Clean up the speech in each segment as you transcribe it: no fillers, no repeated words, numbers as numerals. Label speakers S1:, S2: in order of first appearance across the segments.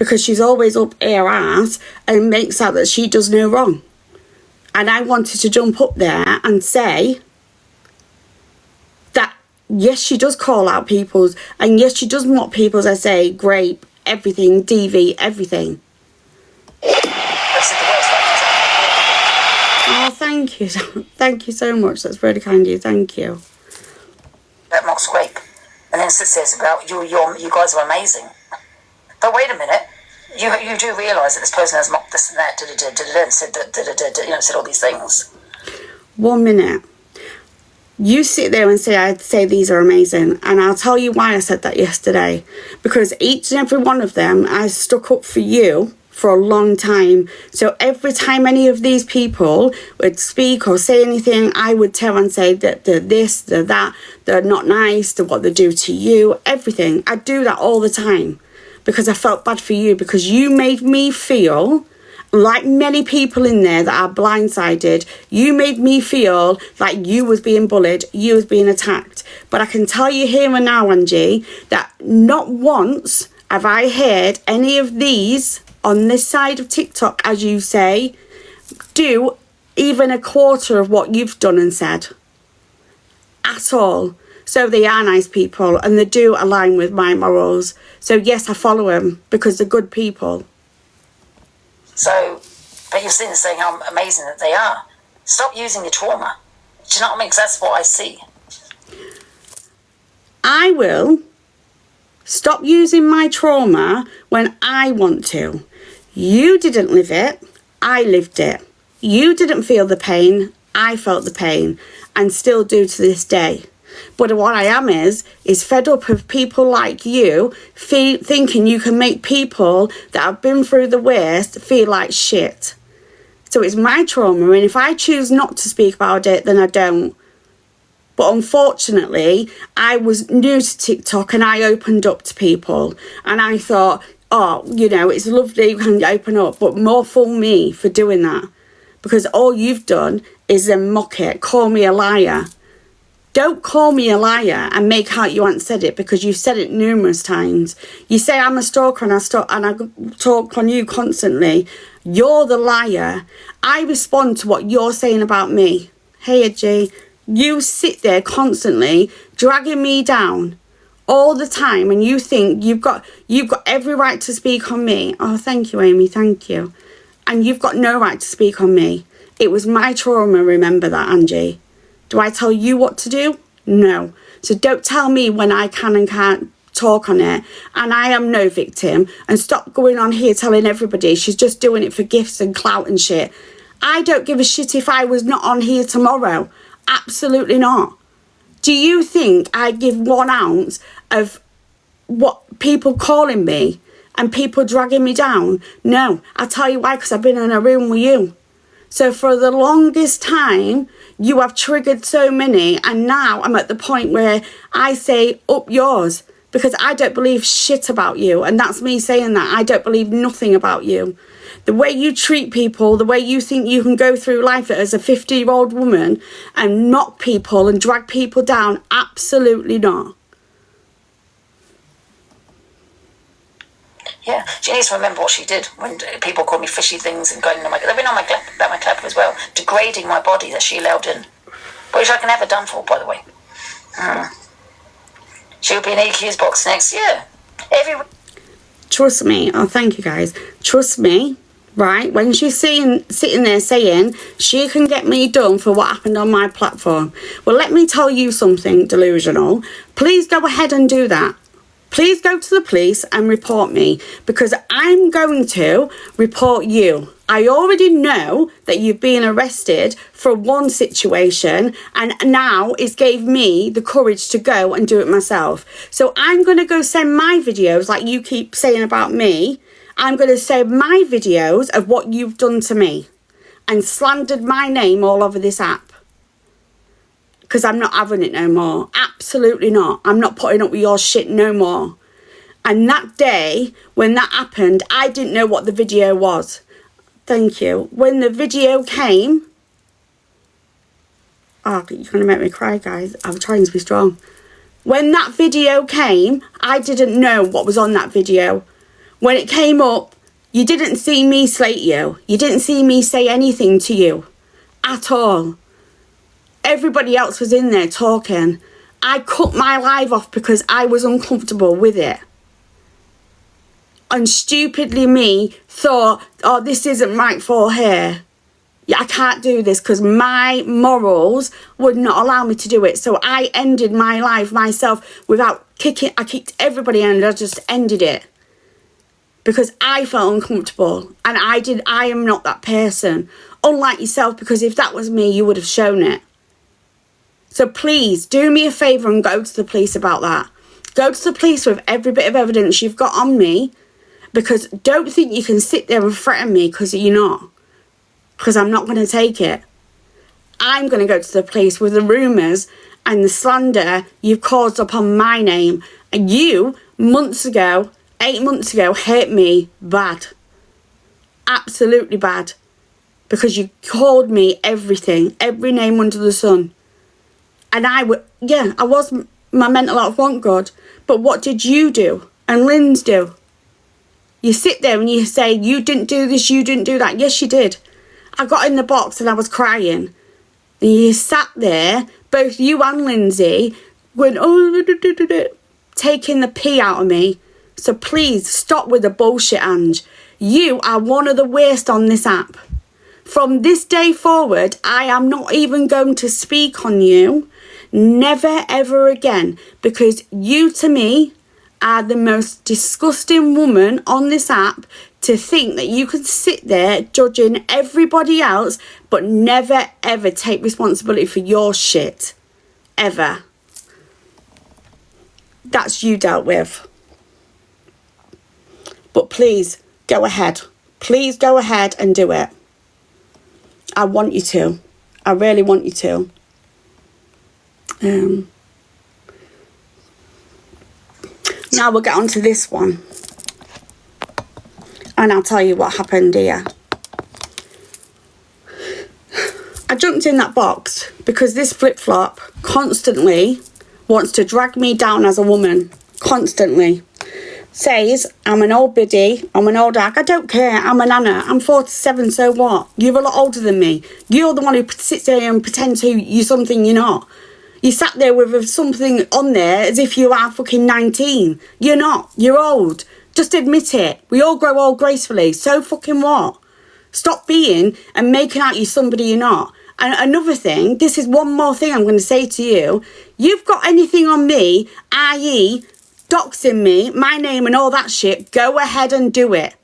S1: because she's always up her ass and makes out that she does no wrong. And I wanted to jump up there and say that, yes, she does call out people's, and yes, she does mock people's, I say, grape, everything, DV, everything. Oh, thank you. Thank you so much. That's really kind of you. Thank you.
S2: That mocks grape. And then says about you guys are amazing. But wait a minute. You do realise that this person has mocked this and that, and said said all these things.
S1: 1 minute. You sit there and say, I'd say these are amazing. And I'll tell you why I said that yesterday. Because each and every one of them, I stuck up for you for a long time. So every time any of these people would speak or say anything, I would tell and say that they're this, they're that, they're not nice, they're what they do to you, everything. I do that all the time because I felt bad for you, because you made me feel like many people in there that are blindsided. You made me feel like you was being bullied, you was being attacked. But I can tell you here and now, Angie, that not once have I heard any of these on this side of TikTok, as you say, do even a quarter of what you've done and said. At all. So they are nice people and they do align with my morals. So yes, I follow them because they're good people.
S2: So, but you're sitting there saying how amazing that they are. Stop using your trauma. Do you know what I mean? Because that's what I see.
S1: I will stop using my trauma when I want to. You didn't live it, I lived it. You didn't feel the pain, I felt the pain, and still do to this day. But what I am is fed up of people like you thinking you can make people that have been through the worst feel like shit. So it's my trauma, and if I choose not to speak about it, then I don't. But unfortunately, I was new to TikTok and I opened up to people. And I thought, oh, you know, it's lovely you can open up, but more fool me for doing that. Because all you've done is then mock it, call me a liar. Don't call me a liar and make out you haven't said it, because you've said it numerous times. You say I'm a stalker and I talk on you constantly. You're the liar. I respond to what you're saying about me. Hey, G, you sit there constantly dragging me down all the time, and you think you've got every right to speak on me. Oh, thank you, Amy, thank you. And you've got no right to speak on me. It was my trauma, remember that, Angie. Do I tell you what to do? No. So don't tell me when I can and can't talk on it. And I am no victim. And stop going on here telling everybody she's just doing it for gifts and clout and shit. I don't give a shit if I was not on here tomorrow. Absolutely not. Do you think I give 1 ounce of what people calling me and people dragging me down? No. I'll tell you why, because I've been in a room with you. So for the longest time, you have triggered so many, and now I'm at the point where I say, up yours, because I don't believe shit about you, and that's me saying that. I don't believe nothing about you. The way you treat people, the way you think you can go through life as a 50-year-old woman and knock people and drag people down, absolutely not.
S2: Yeah, she needs to remember what she did when people called me fishy things and going on they've been on my clap as well, degrading my body that she allowed in, which I can have done for, by the way. She'll be in EQ's box next year.
S1: Trust me. Oh, thank you, guys. Trust me, right? When she's sitting there saying she can get me done for what happened on my platform. Well, let me tell you something, delusional. Please go ahead and do that. Please go to the police and report me, because I'm going to report you. I already know that you've been arrested for one situation, and now it's gave me the courage to go and do it myself. So I'm going to go send my videos, like you keep saying about me. I'm going to send my videos of what you've done to me and slandered my name all over this app. Because I'm not having it no more. Absolutely not. I'm not putting up with your shit no more. And that day, when that happened, I didn't know what the video was. Thank you. When the video came... Oh, you're going to make me cry, guys. I'm trying to be strong. When that video came, I didn't know what was on that video. When it came up, you didn't see me slate you. You didn't see me say anything to you at all. Everybody else was in there talking. I cut my live off because I was uncomfortable with it. And stupidly me thought, oh, this isn't right for her. Yeah, I can't do this because my morals would not allow me to do it. So I ended my life myself without kicking. I kicked everybody and I just ended it. Because I felt uncomfortable. And I am not that person. Unlike yourself, because if that was me, you would have shown it. So please, do me a favour and go to the police about that. Go to the police with every bit of evidence you've got on me. Because don't think you can sit there and threaten me because you're not. Because I'm not going to take it. I'm going to go to the police with the rumours and the slander you've caused upon my name. And you, 8 months ago, hurt me bad. Absolutely bad. Because you called me everything. Every name under the sun. And I was, my mental health wasn't good. But what did you do? And Lynn's do? You sit there and you say, you didn't do this, you didn't do that. Yes, you did. I got in the box and I was crying. And you sat there, both you and Lindsay, going, taking the pee out of me. So please, stop with the bullshit, Ange. You are one of the worst on this app. From this day forward, I am not even going to speak on you. Never, ever again. Because you, to me, are the most disgusting woman on this app to think that you can sit there judging everybody else but never, ever take responsibility for your shit. Ever. That's you dealt with. But please, go ahead. Please go ahead and do it. I want you to. I really want you to. Now we'll get on to this one. And I'll tell you what happened here. I jumped in that box because this flip-flop constantly wants to drag me down as a woman. Constantly. Says, I'm an old biddy, I'm an old hag. I don't care, I'm a Nanna. I'm 47, so what? You're a lot older than me. You're the one who sits there and pretends you're something you're not. You sat there with something on there as if you are fucking 19. You're not. You're old. Just admit it. We all grow old gracefully. So fucking what? Stop being and making out you somebody you're not. And another thing, this is one more thing I'm going to say to you. You've got anything on me, i.e. doxing me, my name and all that shit, go ahead and do it.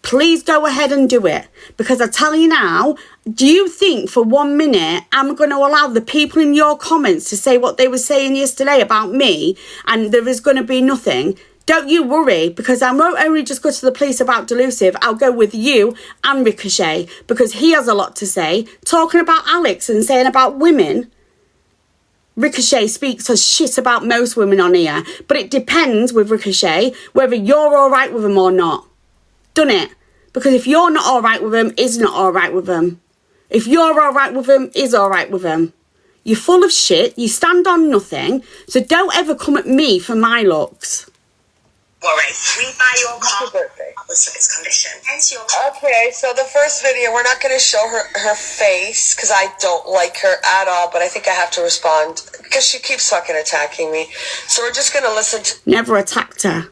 S1: Please go ahead and do it. Because I tell you now, do you think for 1 minute I'm going to allow the people in your comments to say what they were saying yesterday about me and there is going to be nothing? Don't you worry, because I won't only just go to the police about Delusive, I'll go with you and Ricochet, because he has a lot to say. Talking about Alex and saying about women, Ricochet speaks a shit about most women on here, but it depends with Ricochet whether you're alright with him or not. Done it? Because if you're not alright with him, is not alright with him. If you're alright with him, is alright with him. You're full of shit, you stand on nothing, so don't ever come at me for my looks.
S3: Worry. We buy your car regardless of its condition. Hence your
S4: Okay, so the first video, we're not going to show her face because I don't like her at all, but I think I have to respond because she keeps fucking attacking me. So we're just going to listen to...
S1: Never attacked her.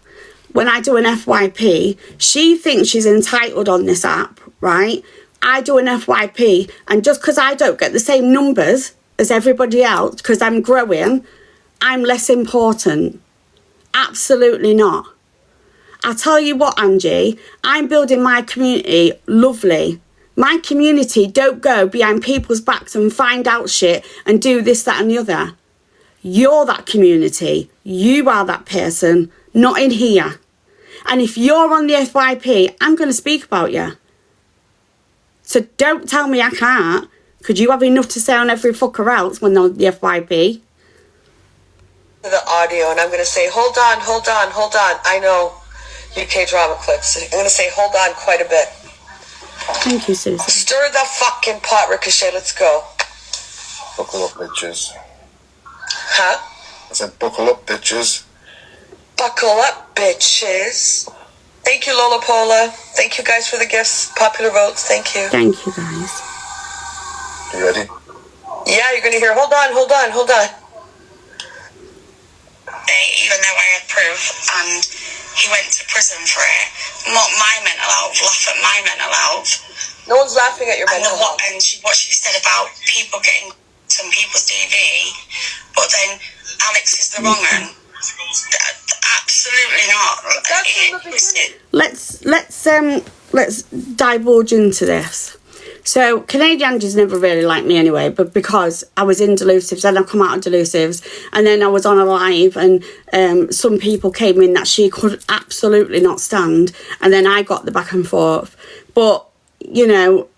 S1: When I do an FYP, she thinks she's entitled on this app, right? I do an FYP, and just because I don't get the same numbers as everybody else, because I'm growing, I'm less important. Absolutely not. I'll tell you what, Angie, I'm building my community lovely. My community don't go behind people's backs and find out shit and do this, that and the other. You're that community. You are that person, not in here. And if you're on the FYP, I'm going to speak about you. So don't tell me I can't, because you have enough to say on every fucker else when they're on the FYP.
S4: The audio, and I'm going to say, hold on. I know UK drama clips. I'm going to say, hold on quite a bit.
S1: Thank you, Susan.
S4: Stir the fucking pot, Ricochet. Let's go.
S5: Buckle up, bitches.
S4: Huh?
S5: I said, buckle up, bitches.
S4: Buckle up, bitches. Thank you, Lola Pola. Thank you guys for the gifts. Popular votes. Thank you.
S1: Thank you, guys.
S5: You ready?
S4: Yeah, you're going to hear. Hold on.
S3: Even though I had proof and he went to prison for it, not my mental health, laugh at my mental health.
S4: No one's laughing at your
S3: And
S4: mental health.
S3: what she said about people getting some people's DV, but then Alex is the wrong one. Absolutely not.
S1: Let's divulge into this. So Canadian just never really liked me anyway, but because I was in Delusives, then I come out of Delusives, and then I was on a live, and some people came in that she could absolutely not stand, and then I got the back and forth. But you know,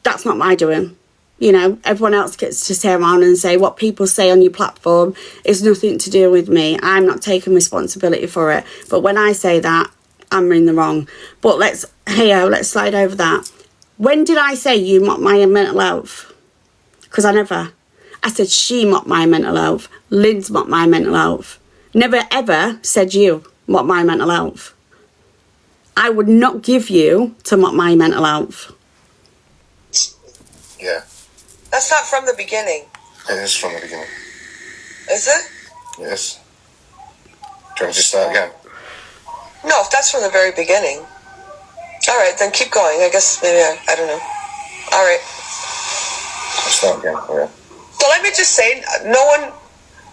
S1: that's not my doing. You know, everyone else gets to sit around and say what people say on your platform is nothing to do with me. I'm not taking responsibility for it. But when I say that, I'm in the wrong. But let's slide over that. When did I say you mocked my mental health? Because I never. I said she mocked my mental health. Lynn's mocked my mental health. Never ever said you mocked my mental health. I would not give you to mock my mental health.
S5: Yeah.
S4: That's not from the beginning.
S5: It is from the beginning.
S4: Is it?
S5: Yes. Do you want me to start again?
S4: No, if that's from the very beginning. All right, then keep going. I guess maybe I don't know. All right.
S5: I'll start again. Okay.
S4: So let me just say, no one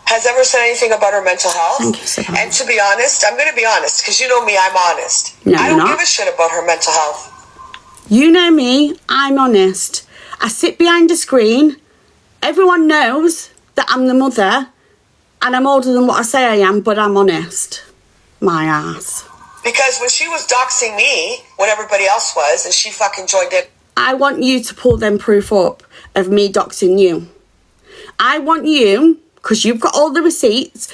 S4: has ever said anything about her mental health.
S1: Thank you so much.
S4: And to be honest, I'm going to be honest, because you know me, I'm honest.
S1: No,
S4: I
S1: you're
S4: don't
S1: not.
S4: give a shit about her mental health.
S1: You know me, I'm honest. I sit behind a screen. Everyone knows that I'm the mother, and I'm older than what I say I am, but I'm honest. My ass.
S4: Because when she was doxing me, when everybody else was, and she fucking joined it.
S1: I want you to pull them proof up of me doxing you. I want you, because you've got all the receipts,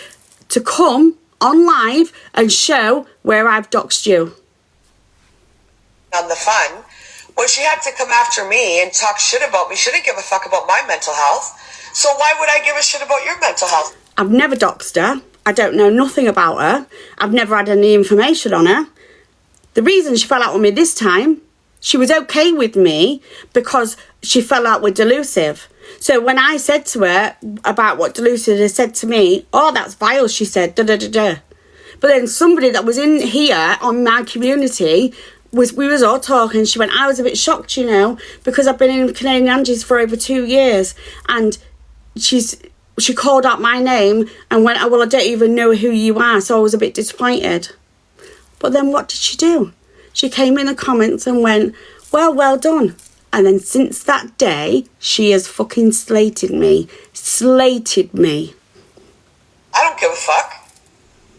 S1: to come on live and show where I've doxed you.
S4: On the fun, when she had to come after me and talk shit about me, she didn't give a fuck about my mental health. So why would I give a shit about your mental health?
S1: I've never doxed her. I don't know nothing about her. I've never had any information on her. The reason she fell out with me this time, she was okay with me because she fell out with Delusive. So when I said to her about what Delusive had said to me, oh, that's vile, she said, da-da-da-da. But then somebody that was in here on my community, we was all talking, she went, I was a bit shocked, you know, because I've been in Canadian Angie's for over 2 years, and she called out my name and went, oh, well, I don't even know who you are, so I was a bit disappointed. But then what did she do? She came in the comments and went, well done. And then since that day, she has fucking slated me. Slated me.
S4: I don't give a fuck.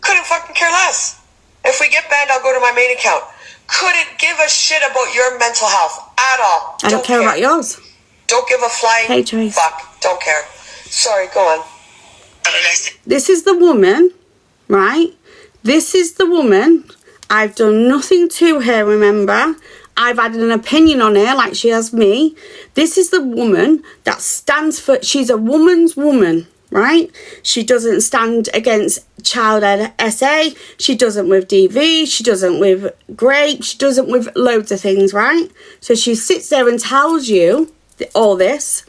S4: Couldn't fucking care less. If we get banned, I'll go to my main account. Couldn't give a shit about your mental health at all.
S1: I don't care about yours.
S4: Don't give a flying
S1: Hey, Trace.
S4: fuck. Don't care. Sorry, go on.
S1: This is the woman, right? This is the woman. I've done nothing to her, remember? I've had an opinion on her like she has me. This is the woman that stands for... She's a woman's woman, right? She doesn't stand against child SA. She doesn't with DV. She doesn't with Grape. She doesn't with loads of things, right? So she sits there and tells you all this.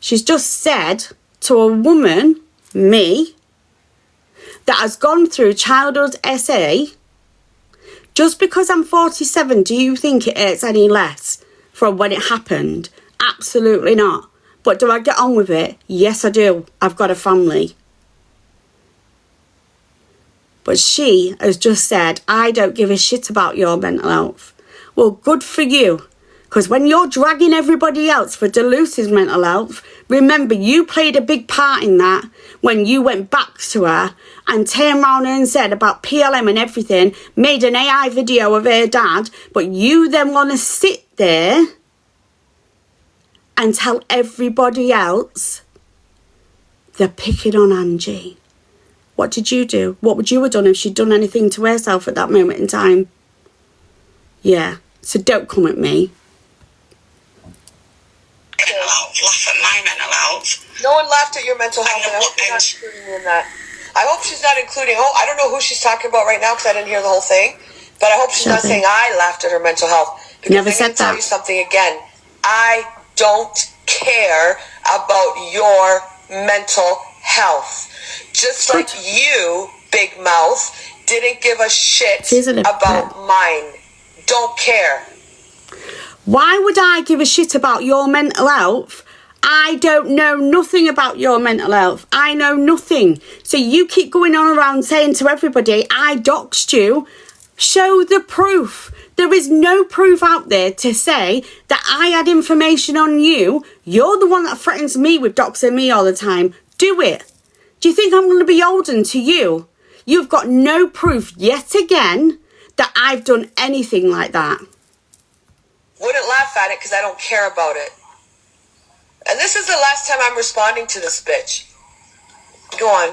S1: She's just said to a woman, me, that has gone through childhood SA... Just because I'm 47, do you think it hurts any less from when it happened? Absolutely not. But do I get on with it? Yes, I do. I've got a family. But she has just said, I don't give a shit about your mental health. Well, good for you. Because when you're dragging everybody else for Delusive's mental health, remember you played a big part in that when you went back to her and turned around and said about PLM and everything, made an AI video of her dad, but you then want to sit there and tell everybody else they're picking on Angie. What did you do? What would you have done if she'd done anything to herself at that moment in time? Yeah, so don't come at me.
S3: Laugh at my mental health.
S4: No one laughed at your mental health, and I hope she's not including me in that. I hope she's not including... Oh, I don't know who she's talking about right now because I didn't hear the whole thing. But I hope she's not
S1: Shelby.
S4: saying I laughed at her mental health. Because
S1: Never
S4: I'm
S1: said
S4: going to tell
S1: that.
S4: you something again. I don't care about your mental health. Just like you, Big Mouth, didn't give a shit
S1: She's a little
S4: about
S1: bit.
S4: mine. Don't care.
S1: Why would I give a shit about your mental health? I don't know nothing about your mental health. I know nothing. So you keep going on around saying to everybody, I doxed you. Show the proof. There is no proof out there to say that I had information on you. You're the one that threatens me with doxing me all the time. Do it. Do you think I'm going to be beholden to you? You've got no proof yet again that I've done anything like that.
S4: Wouldn't laugh at it because I don't care about it. And this is the last time I'm responding to this bitch. Go on.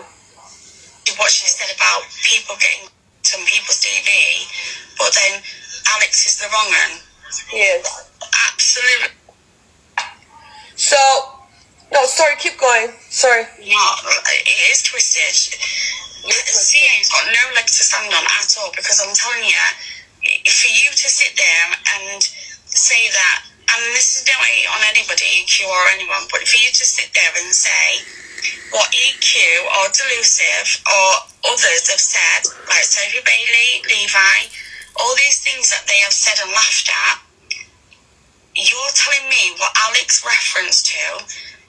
S3: What she said about people getting some people's TV, but then Alex is the wrong one.
S4: He is.
S3: Absolutely
S4: So, no, sorry, keep going. Sorry.
S3: not. It is twisted. CA's got no leg to stand on at all, because I'm telling you, for you to sit there and say that, and this is no way on anybody, EQ or anyone, but for you to sit there and say what EQ or Delusive or others have said, like Sophie Bailey, Levi, all these things that they have said and laughed at, you're telling me what Alex referenced to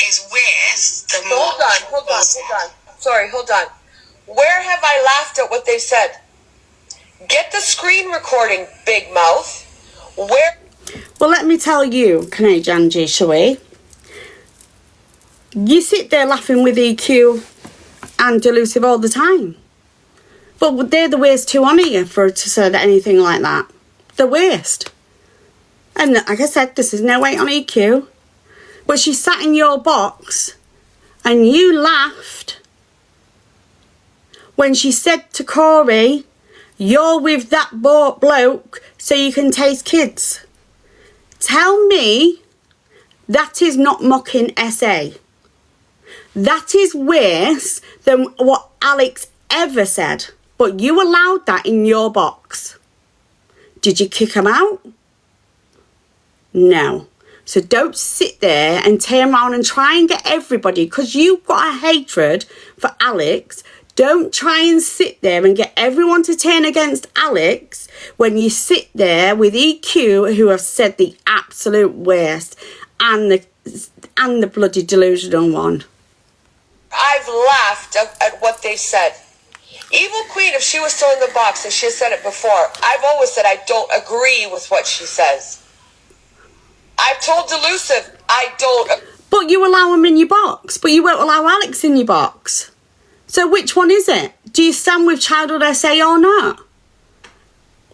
S3: is worse than
S4: Hold on. Sorry, hold on. Where have I laughed at what they said? Get the screen recording, Big Mouth. Where?
S1: Well, let me tell you, Canadian G, shall we? You sit there laughing with EQ and Delusive all the time. But they're the worst two on here for to say anything like that. The worst. And like I said, this is no weight on EQ. But she sat in your box and you laughed when she said to Corey, you're with that bloke so you can taste kids. Tell me that is not mocking SA. That is worse than what Alex ever said. But you allowed that in your box. Did you kick him out? No. So don't sit there and turn around and try and get everybody, because you've got a hatred for Alex. Don't try and sit there and get everyone to turn against Alex when you sit there with EQ, who have said the absolute worst, and the bloody delusional one.
S4: I've laughed at what they said. Evil Queen, if she was still in the box, and she has said it before, I've always said I don't agree with what she says. I've told Delusive I don't.
S1: But you allow him in your box, but you won't allow Alex in your box. So which one is it? Do you stand with Childhood SA or not?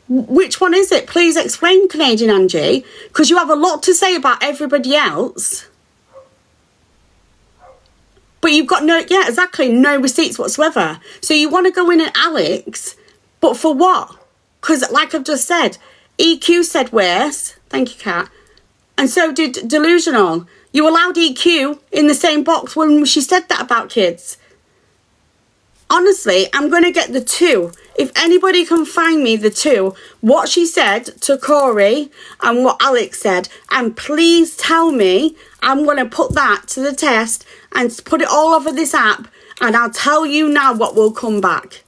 S1: Which one is it? Please explain, Canadian Angie, because you have a lot to say about everybody else. But you've got no receipts whatsoever. So you want to go in at Alex, but for what? Because like I've just said, EQ said worse. Thank you, Kat. And so did Delusional. You allowed EQ in the same box when she said that about kids. Honestly, I'm going to get the two. If anybody can find me the two, what she said to Corey and what Alex said, and please tell me, I'm going to put that to the test and put it all over this app, and I'll tell you now what will come back.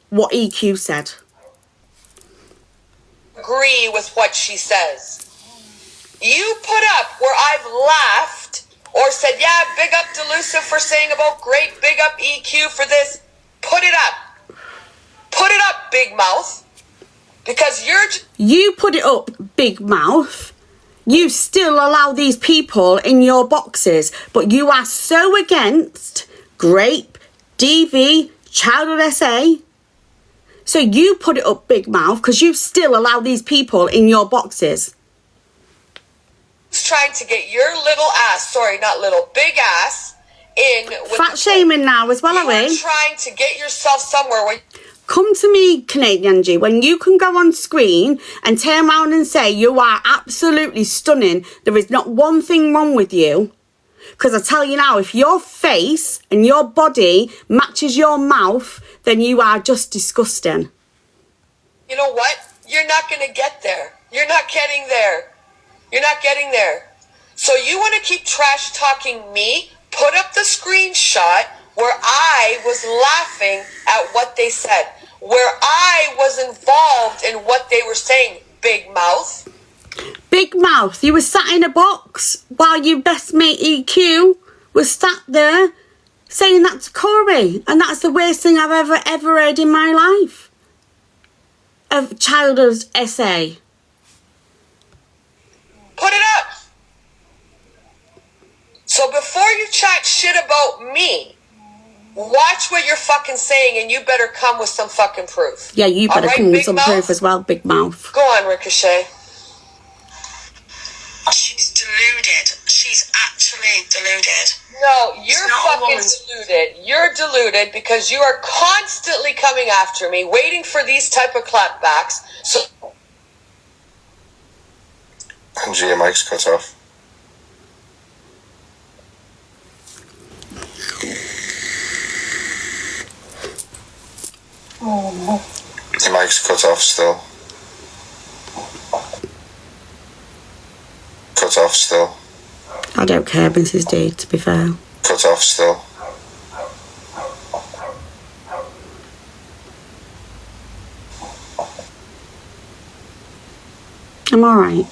S1: What EQ said.
S4: Agree with what she says. You put up where I've laughed or said, yeah, big up Delusive for saying about great, big up EQ for this. Put it up. Put it up, Big Mouth. Because
S1: You put it up, Big Mouth. You still allow these people in your boxes, but you are so against Grape, DV, Childhood SA. So you put it up, Big Mouth, because you still allow these people in your boxes.
S4: trying to get your little ass, sorry, not little, big ass, in with
S1: Fat shaming now as well, are
S4: you
S1: we?
S4: are trying to get yourself somewhere where
S1: Come to me, Canadian G, when you can go on screen and turn around and say you are absolutely stunning. There is not one thing wrong with you. Because I tell you now, if your face and your body matches your mouth, then you are just disgusting.
S4: You know what? You're not going to get there. You're not getting there. You're not getting there. So you want to keep trash talking me? Put up the screenshot where I was laughing at what they said, where I was involved in what they were saying. Big mouth.
S1: Big mouth. You were sat in a box while your best mate EQ was sat there saying that to Corey, and that's the worst thing I've ever heard in my life. A childhood essay.
S4: Put it up. So before you chat shit about me, watch what you're fucking saying, and you better come with some fucking proof.
S1: Yeah, you better
S4: right,
S1: come with
S4: big
S1: some
S4: mouth?
S1: proof as well, big mouth.
S4: Go on, Ricochet.
S3: She's deluded. She's actually deluded.
S4: No, you're
S3: She's not a
S4: fucking
S3: woman.
S4: deluded. You're deluded because you are constantly coming after me, waiting for these type of clapbacks. So
S5: Angie, your mic's cut off. Your mic's cut off still. Cut off still.
S1: I don't care, Mrs. D, to be fair.
S5: Cut off still.
S1: I'm alright.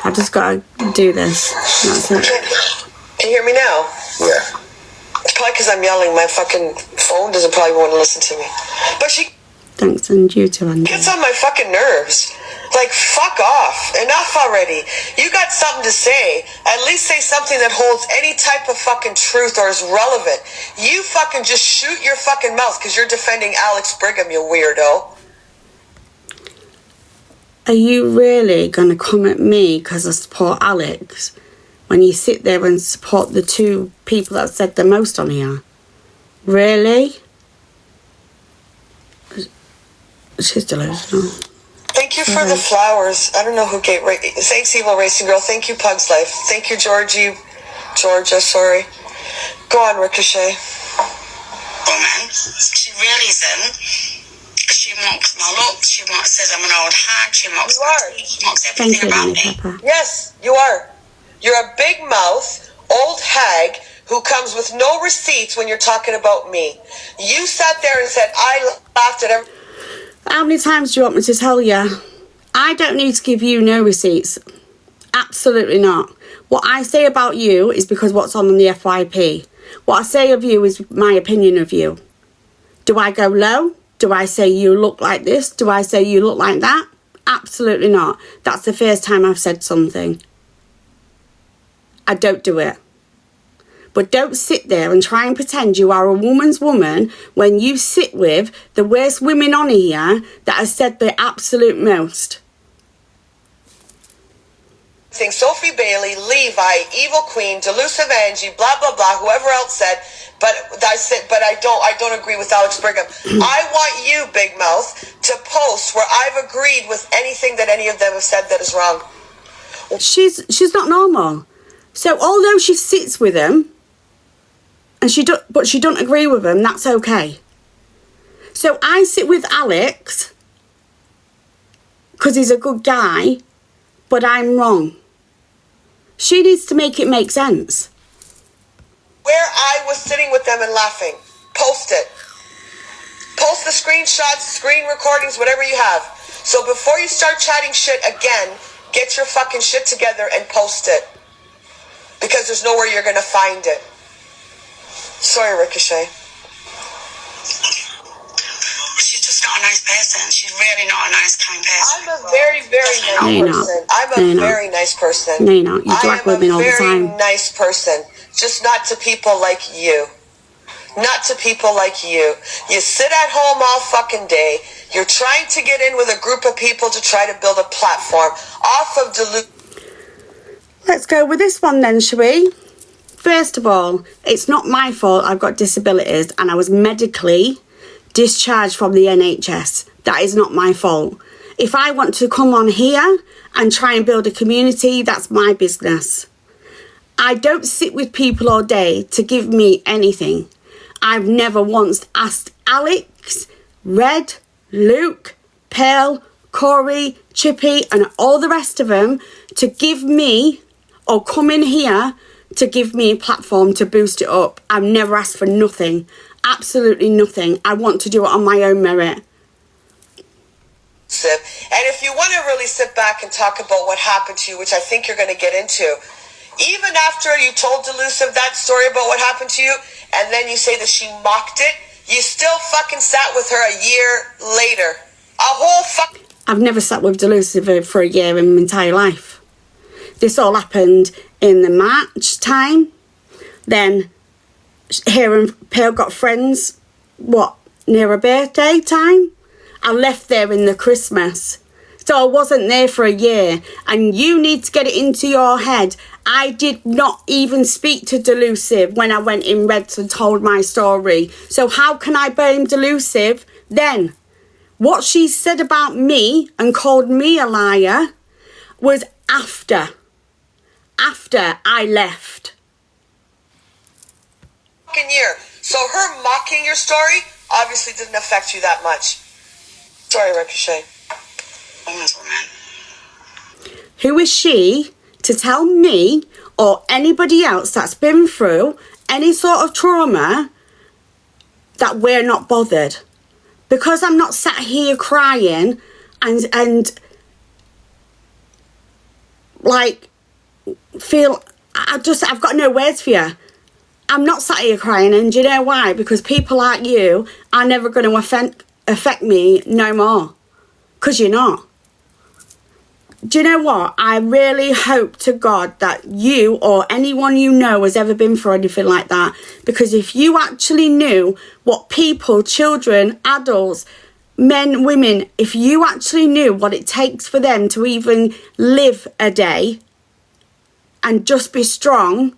S1: I just gotta do this. That's it.
S4: can you hear me now?
S5: Yeah.
S4: It's probably because I'm yelling. My fucking phone doesn't probably want to listen to me. But she
S1: Thanks, and you too, Andy.
S4: gets on my fucking nerves. Like, fuck off. Enough already. You got something to say. At least say something that holds any type of fucking truth or is relevant. You fucking just shoot your fucking mouth because you're defending Alex Brigham, you weirdo.
S1: Are you really going to come at me because I support Alex when you sit there and support the two people that said the most on here? Really? She's delusional.
S4: Thank you for the flowers. I don't know who gave... Thanks, Evil Racing Girl. Thank you, Pug's Life. Thank you, Georgia, sorry. Go on, Ricochet.
S3: Woman, she really isn't. She mocks my looks. She says I'm an old hag. She mocks
S4: You are.
S3: She mocks
S1: Thank
S3: everything
S1: you,
S3: about
S1: Nanny
S3: me.
S1: Pepper.
S4: Yes, you are. You're a big mouth, old hag who comes with no receipts when you're talking about me. You sat there and said, I laughed at every...
S1: How many times do you want me to tell you? I don't need to give you no receipts. Absolutely not. What I say about you is because what's on the FYP. What I say of you is my opinion of you. Do I go low? Do I say you look like this? Do I say you look like that? Absolutely not. That's the first time I've said something. I don't do it. But don't sit there and try and pretend you are a woman's woman when you sit with the worst women on here that have said the absolute most.
S4: Sophie Bailey, Levi, Evil Queen, Delusive Angie, blah blah blah, whoever else said, but I don't agree with Alex Brigham. I want you, Big Mouth, to post where I've agreed with anything that any of them have said that is wrong.
S1: She's not normal. So although she sits with him, and she don't agree with him, that's okay. So I sit with Alex because he's a good guy, but I'm wrong. She needs to make it make sense.
S4: Where I was sitting with them and laughing. Post it. Post the screenshots, screen recordings, whatever you have. So before you start chatting shit again, get your fucking shit together and post it. Because there's nowhere you're going to find it. Sorry, Ricochet.
S3: She's just not a nice person. She's really not a nice, kind person.
S4: I'm a very, very
S1: No, you're
S4: nice
S1: not.
S4: person. I'm
S1: No,
S4: a
S1: you're not.
S4: very nice person.
S1: No, you're not. You drag women all the
S4: I am a very
S1: time.
S4: nice person. Just not to people like you. Not to people like you. You sit at home all fucking day. You're trying to get in with a group of people to try to build a platform off of
S1: Let's go with this one then, shall we? First of all, it's not my fault I've got disabilities and I was medically discharged from the NHS. That is not my fault. If I want to come on here and try and build a community, that's my business. I don't sit with people all day to give me anything. I've never once asked Alex, Red, Luke, Pearl, Corey, Chippy, and all the rest of them to give me, or come in here to give me a platform to boost it up. I've never asked for nothing. Absolutely nothing. I want to do it on my own merit.
S4: And if you want to really sit back and talk about what happened to you, which I think you're going to get into, even after you told Delusive that story about what happened to you, and then you say that she mocked it, you still fucking sat with her a year later. A whole fuck.
S1: I've never sat with Delusive for a year in my entire life. This all happened in the March time. Then her and Pearl got friends, near her birthday time? I left there in the Christmas. So I wasn't there for a year. And you need to get it into your head. I did not even speak to Delusive when I went in Reds and told my story. So how can I blame Delusive then? What she said about me and called me a liar was after I left.
S4: Year. So her mocking your story obviously didn't affect you that much. Sorry, Ricochet.
S1: Who is she to tell me or anybody else that's been through any sort of trauma that we're not bothered? Because I'm not sat here crying and like I've got no words for you. I'm not sat here crying, and do you know why? Because people like you are never going to affect me no more. Because you're not. Do you know what? I really hope to God that you or anyone you know has ever been through anything like that. Because if you actually knew what people, children, adults, men, women, if you actually knew what it takes for them to even live a day and just be strong,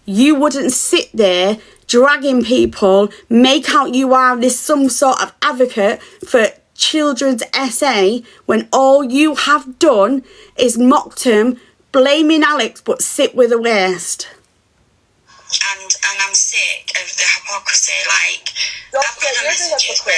S1: you wouldn't sit there dragging people, make out you are some sort of advocate for Children's SA when all you have done is mocked him, blaming Alex, but sit with the worst.
S3: And I'm sick of the hypocrisy. Like,
S4: Don't
S3: I've got
S4: you're the hypocrite.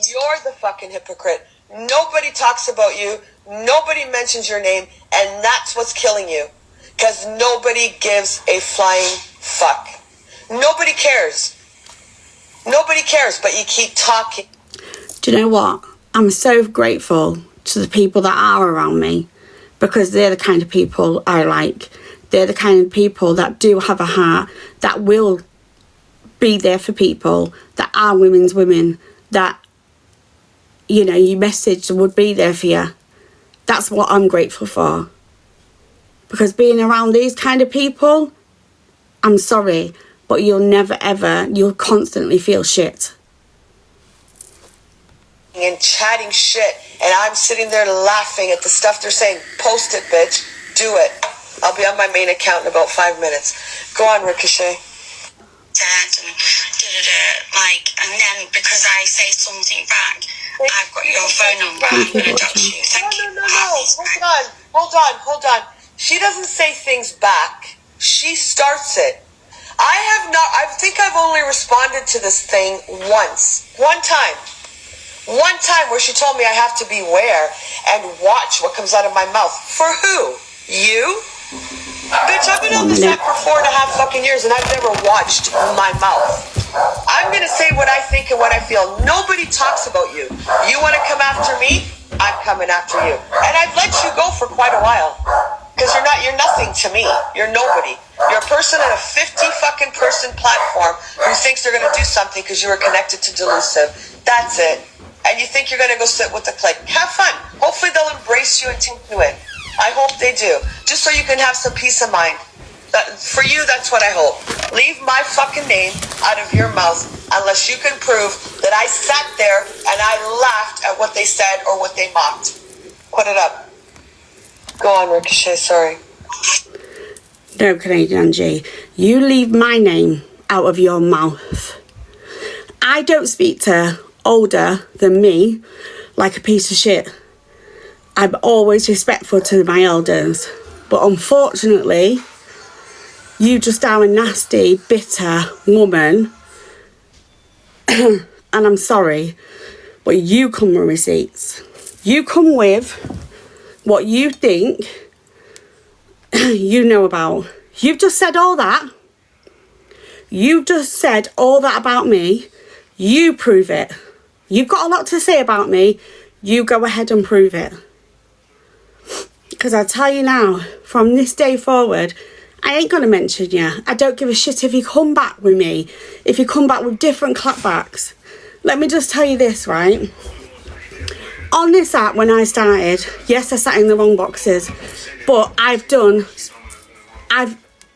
S4: You're the fucking hypocrite. Nobody talks about you. Nobody mentions your name, and that's what's killing you. Because nobody gives a flying fuck. Nobody cares. Nobody cares, but you keep talking.
S1: Do you know what? I'm so grateful to the people that are around me, because they're the kind of people I like. They're the kind of people that do have a heart, that will be there for people, that are women's women, that, you know, you messaged would be there for you. That's what I'm grateful for. Because being around these kind of people, I'm sorry, but you'll constantly feel shit.
S4: And chatting shit, and I'm sitting there laughing at the stuff they're saying. Post it, bitch. Do it. I'll be on my main account in about 5 minutes. Go on, Ricochet.
S3: And then because I say something back, I've got your phone number. I'm going to dox you. Thank you.
S4: No. Hold on. She doesn't say things back. She starts it. I think I've only responded to this thing once. One time where she told me I have to beware and watch what comes out of my mouth. For who? You? Bitch, I've been on this app for 4.5 fucking years and I've never watched my mouth. I'm going to say what I think and what I feel. Nobody talks about you. You want to come after me? I'm coming after you. And I've let you go for quite a while. Because you're nothing to me. You're nobody. You're a person on a 50 fucking person platform who thinks they're going to do something because you were connected to Delusive. That's it. And you think you're going to go sit with the clique. Have fun. Hopefully they'll embrace you and take you in. I hope they do. Just so you can have some peace of mind. For you, that's what I hope. Leave my fucking name out of your mouth unless you can prove that I sat there and I laughed at what they said or what they mocked. Put it up. Go on, Ricochet, sorry.
S1: No, Canadian G. You leave my name out of your mouth. I don't speak to older than me like a piece of shit. I'm always respectful to my elders. But unfortunately, you just are a nasty, bitter woman and I'm sorry, but you come with receipts. You come with what you think you know about. You've just said all that. You've just said all that about me. You prove it. You've got a lot to say about me. You go ahead and prove it. Because I tell you now, from this day forward, I ain't going to mention you. I don't give a shit if you come back with me. If you come back with different clapbacks. Let me just tell you this, right? On this app, when I started, yes, I sat in the wrong boxes. But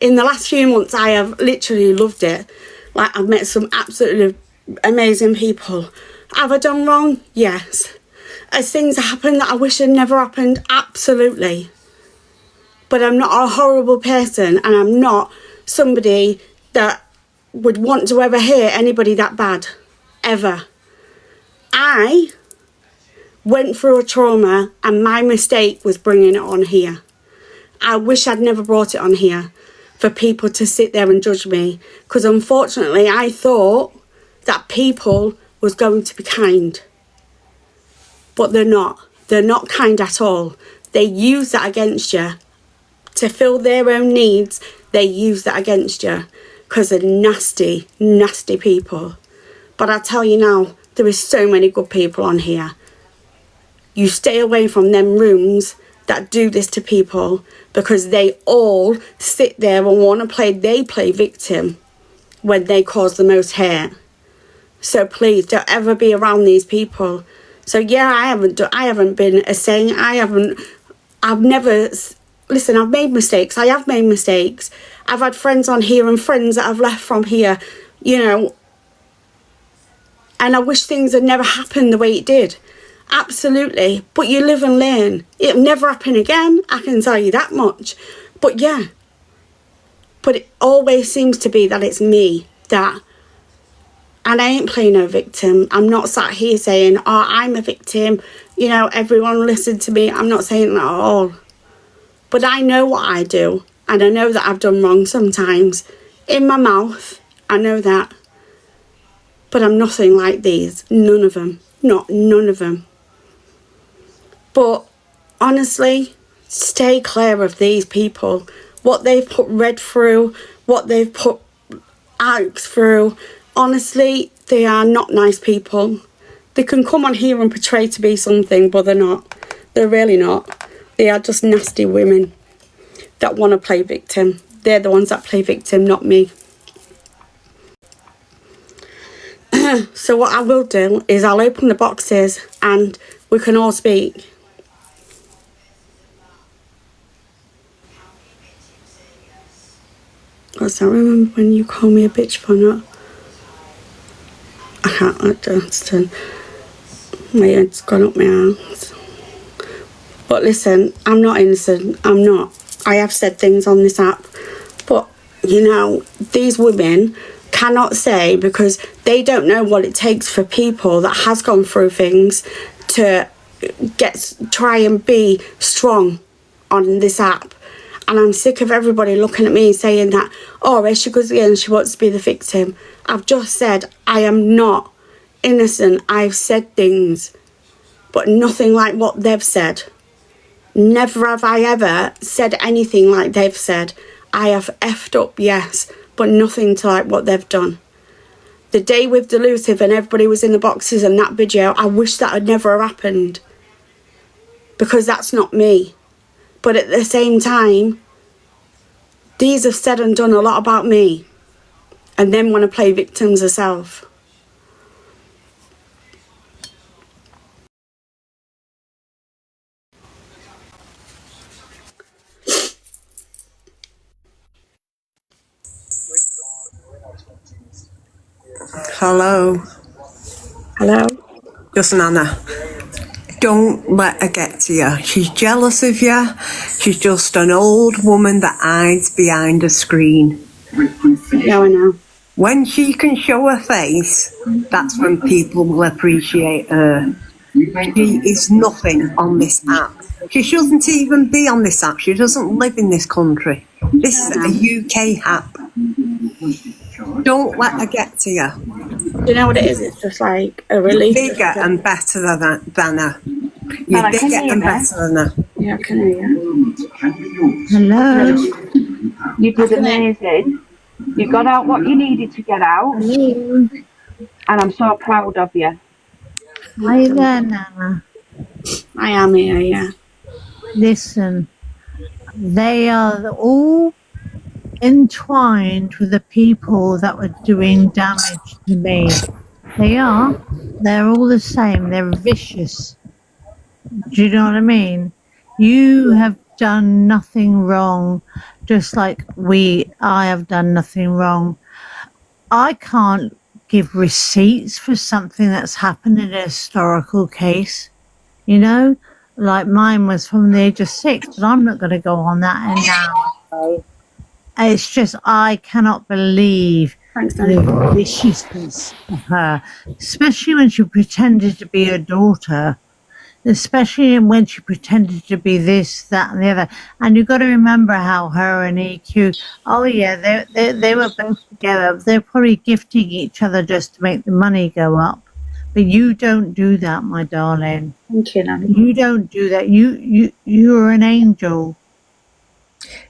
S1: in the last few months, I have literally loved it. Like, I've met some absolutely amazing people. Have I done wrong? Yes. Has things happened that I wish had never happened? Absolutely. But I'm not a horrible person, and I'm not somebody that would want to ever hear anybody that bad. Ever. I went through a trauma, and my mistake was bringing it on here. I wish I'd never brought it on here for people to sit there and judge me, because unfortunately I thought that people was going to be kind, but they're not. They're not kind at all. They use that against you to fill their own needs. They use that against you because they're nasty, nasty people. But I tell you now, there is so many good people on here. You stay away from them rooms that do this to people, because they all sit there and want to play victim when they cause the most hurt. So please don't ever be around these people. So yeah, I haven't been a saint. I've never, listen, I've made mistakes. I have made mistakes. I've had friends on here and friends that I've left from here, you know, and I wish things had never happened the way it did. Absolutely. But you live and learn. It'll never happen again, I can tell you that much. But yeah. But it always seems to be that it's me that, and I ain't playing no victim. I'm not sat here saying, oh, I'm a victim, you know, everyone listen to me. I'm not saying that at all. But I know what I do, and I know that I've done wrong sometimes. In my mouth, I know that. But I'm nothing like these. None of them. None of them. But honestly, stay clear of these people. What they've put Red through, what they've put Alex through, honestly, they are not nice people. They can come on here and portray to be something, but they're not. They're really not. They are just nasty women that want to play victim. They're the ones that play victim, not me. So what I will do is I'll open the boxes and we can all speak. Because I remember when you called me a bitch for not. I don't understand. My head's gone up my arms. But listen, I'm not innocent. I'm not. I have said things on this app. But, you know, these women cannot say, because they don't know what it takes for people that has gone through things to try and be strong on this app. And I'm sick of everybody looking at me saying that, oh, here she goes again, she wants to be the victim. I've just said I am not innocent. I've said things, but nothing like what they've said. Never have I ever said anything like they've said. I have effed up, yes, but nothing to like what they've done. The day with Delusive and everybody was in the boxes and that video, I wish that had never happened, because that's not me. But at the same time, these have said and done a lot about me, and then want to play victims herself.
S6: Hello.
S1: Hello?
S6: Just Nanna. Don't let her get to you. She's jealous of you. She's just an old woman that hides behind a screen.
S1: Yeah, I know.
S6: When she can show her face, that's when people will appreciate her. She is nothing on this app. She shouldn't even be on this app. She doesn't live in this country. This is a UK app. Don't let her get to you.
S1: Do you know what it is? It's just like a
S6: You're
S1: release.
S6: bigger and better than her. You're
S7: Hello, can
S6: bigger
S7: you hear
S6: and
S7: me?
S6: better than her.
S1: Yeah, I can hear you.
S7: Hello. You did
S1: can hear-
S7: amazing. You got out what you needed to get out,
S8: Hello.
S7: and I'm so proud of you.
S8: Hi there, Nana.
S1: I am here, yeah.
S8: Listen, they are all entwined with the people that were doing damage to me. They are. They're all the same. They're vicious. Do you know what I mean? You have done nothing wrong, just like I have done nothing wrong. I can't give receipts for something that's happened in a historical case. You know, like mine was from the age of 6, but I'm not going to go on that and now. It's just, I cannot believe
S1: Thanks,
S8: the
S1: Nanna.
S8: viciousness of her, especially when she pretended to be a daughter, especially when she pretended to be this, that, and the other. And you've got to remember how her and EQ, oh yeah, they were both together. They're probably gifting each other just to make the money go up. But you don't do that, my darling.
S1: Thank you, Nanna.
S8: You don't do that. You're an angel.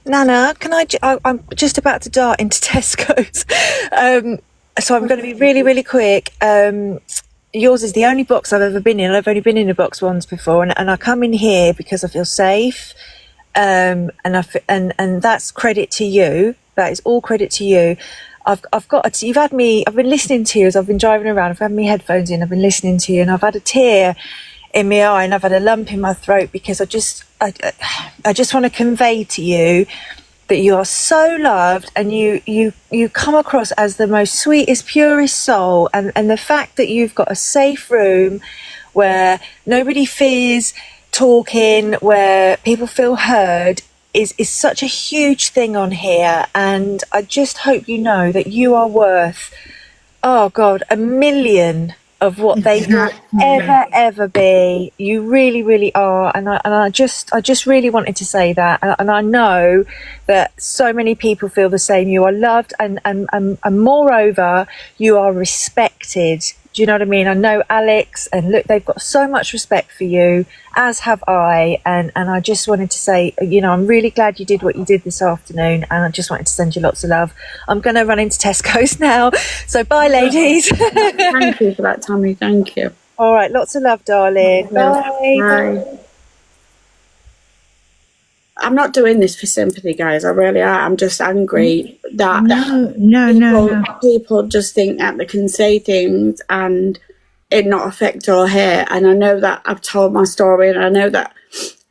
S9: Nana, I'm just about to dart into Tesco's, so I'm going to be really, really quick. Yours is the only box I've ever been in. I've only been in a box once before, and I come in here because I feel safe, and that's credit to you. That is all credit to you. I've been listening to you as I've been driving around. I've had my headphones in. I've been listening to you, and I've had a tear in my eye, and I've had a lump in my throat because I just want to convey to you that you are so loved, and you come across as the most sweetest, purest soul, and the fact that you've got a safe room where nobody fears talking, where people feel heard, is such a huge thing on here. And I just hope you know that you are worth, oh God, 1 million of what they will ever be. You really, really are. And I just really wanted to say that. And I know that so many people feel the same. You are loved, and moreover, you are respected. Do you know what I mean? I know Alex and look, they've got so much respect for you, as have I. And I just wanted to say, you know, I'm really glad you did what you did this afternoon, and I just wanted to send you lots of love. I'm going to run into Tesco's now. So bye, ladies.
S1: Thank you for that, Tammy. Thank you.
S9: All right. Lots of love, darling. Bye.
S1: Bye. I'm not doing this for sympathy, guys. I really are. I'm just angry that
S8: No.
S1: people just think that they can say things and it not affect or hurt. And I know that I've told my story, and I know that,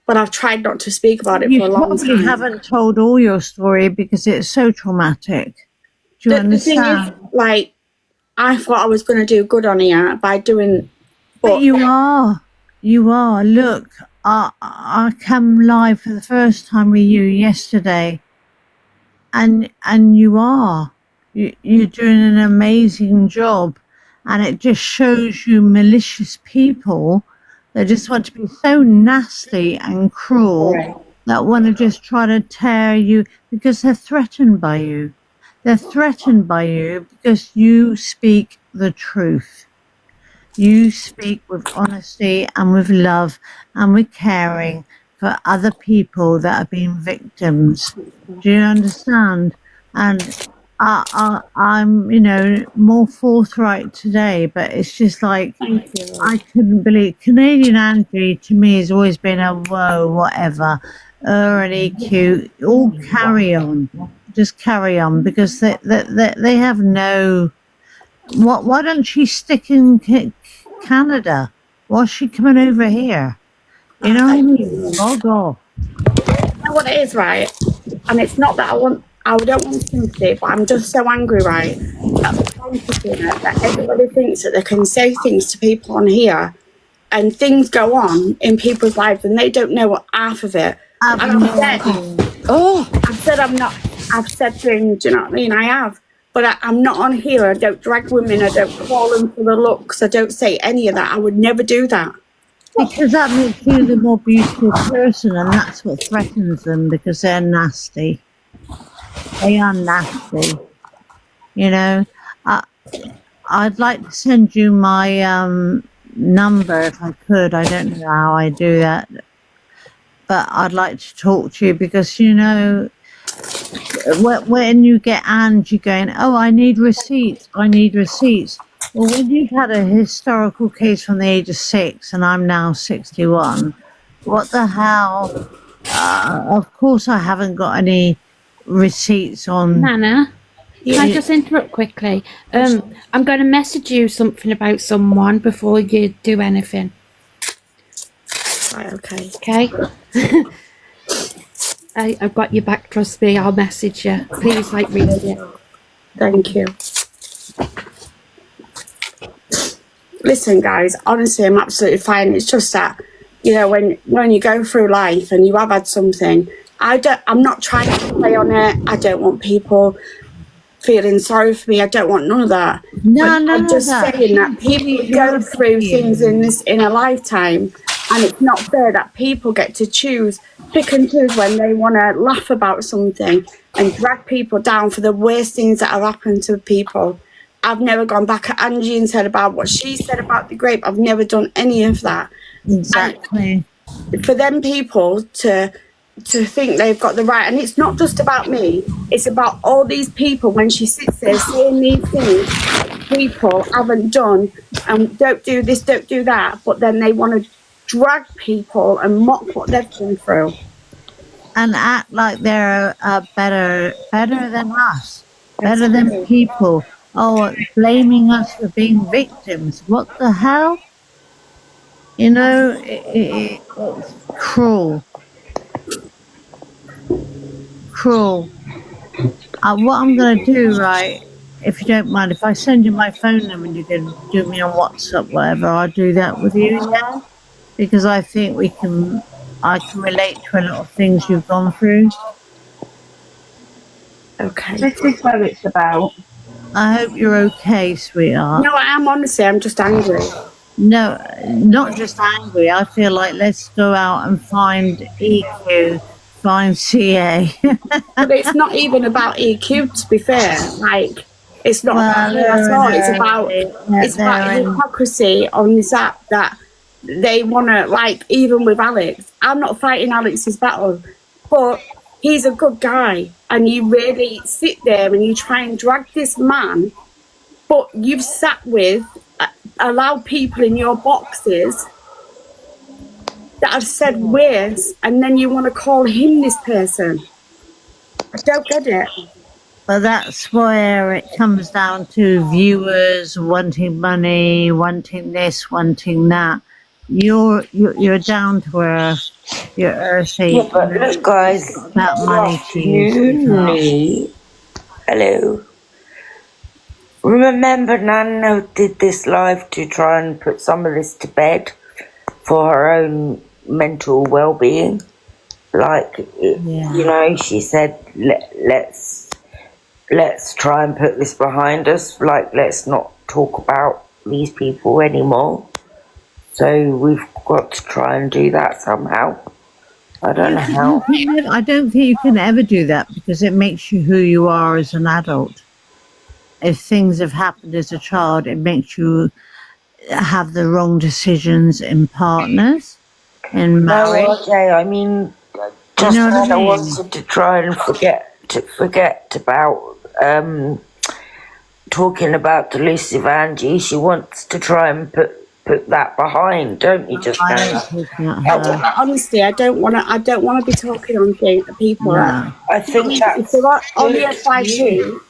S1: but I've tried not to speak about it for a long time.
S8: You probably haven't told all your story because it's so traumatic. Do you understand?
S1: The thing is, like, I thought I was going to do good on here by doing...
S8: But you are. Look, I came live for the first time with you yesterday, and you are. You're doing an amazing job, and it just shows you malicious people that just want to be so nasty and cruel that want to just try to tear you because they're threatened by you. They're threatened by you because you speak the truth. You speak with honesty and with love and with caring for other people that have been victims. Do you understand? And I'm, you know, more forthright today, but it's just like, I couldn't believe. Canadian Angie to me has always been a whoa, whatever. An EQ, all carry on. Just carry on, because they have no... Why don't she stick in Canada? Why's she coming over here? You know what I mean? Bog off.
S1: You know what it is, right? And it's not that I don't want sympathy, but I'm just so angry, right? That everybody thinks that they can say things to people on here, and things go on in people's lives, and they don't know what half of it. And I've said I'm not. I've said things, do you know what I mean? I have. But I'm not on here. I don't drag women. I don't call them for the looks. I don't say any of that. I would never do that.
S8: Because that makes you the more beautiful person, and that's what threatens them, because they're nasty. They are nasty. You know, I'd like to send you my number if I could. I don't know how I do that, but I'd like to talk to you because, you know, when you get Angie going, oh, I need receipts, I need receipts. Well, when you've had a historical case from the age of 6 and I'm now 61, what the hell? Of course I haven't got any receipts on...
S10: Nanna, can I just interrupt quickly? I'm going to message you something about someone before you do anything.
S1: Right, okay.
S10: Okay? I've got your back, trust me, I'll message you. Please, like, read it.
S1: Thank you. Listen, guys, honestly, I'm absolutely fine. It's just that, you know, when you go through life and you have had something, I'm not trying to play on it. I don't want people feeling sorry for me. I don't want none of that. I'm just saying that people go through things in a lifetime, and it's not fair that people get to pick and choose when they want to laugh about something and drag people down for the worst things that have happened to people. I've never gone back at Angie and said about what she said about the grape. I've never done any of that.
S8: Exactly.
S1: And for them people to think they've got the right, and it's not just about me, it's about all these people. When she sits there saying these things people haven't done, and don't do this, don't do that, but then they want to drag people and mock what they've been through.
S8: And act like they're better than us, better than people. Oh, blaming us for being victims. What the hell? You know, it's cruel. Cruel. What I'm going to do, right, if you don't mind, if I send you my phone number and you can do me on WhatsApp, whatever, I'll do that with you, yeah? Because I think I can relate to a lot of things you've gone through.
S1: Okay.
S7: This is what it's about.
S8: I hope you're okay, sweetheart.
S1: No, I am, honestly, I'm just angry.
S8: No, not just angry. I feel like let's go out and find EQ, find CA.
S1: But it's not even about EQ, to be fair. Like, it's not about her at all. It's about hypocrisy on this app that they want to, like, even with Alex. I'm not fighting Alex's battle, but he's a good guy. And you really sit there and you try and drag this man, but you've sat with, allowed people in your boxes that have said worse, and then you want to call him this person. I don't get it.
S8: But that's where it comes down to viewers wanting money, wanting this, wanting that. You're down to earth. You're earthy.
S11: Yeah, but look, guys,
S8: about money to you.
S11: Hello. Remember, Nanna did this live to try and put some of this to bed for her own mental well-being. Like, you know, she said, let's try and put this behind us. Like, let's not talk about these people anymore. So we've got to try and do that somehow. I don't know how.
S8: I don't think you can ever do that because it makes you who you are as an adult. If things have happened as a child, it makes you have the wrong decisions in partners, in marriage.
S11: No, okay, I mean, just I wanted to try and forget about talking about delusive Angie. She wants to try and put that behind, don't you? Just
S1: honestly, I don't want to be talking on people.
S11: No. I think
S1: if they're on the FYP,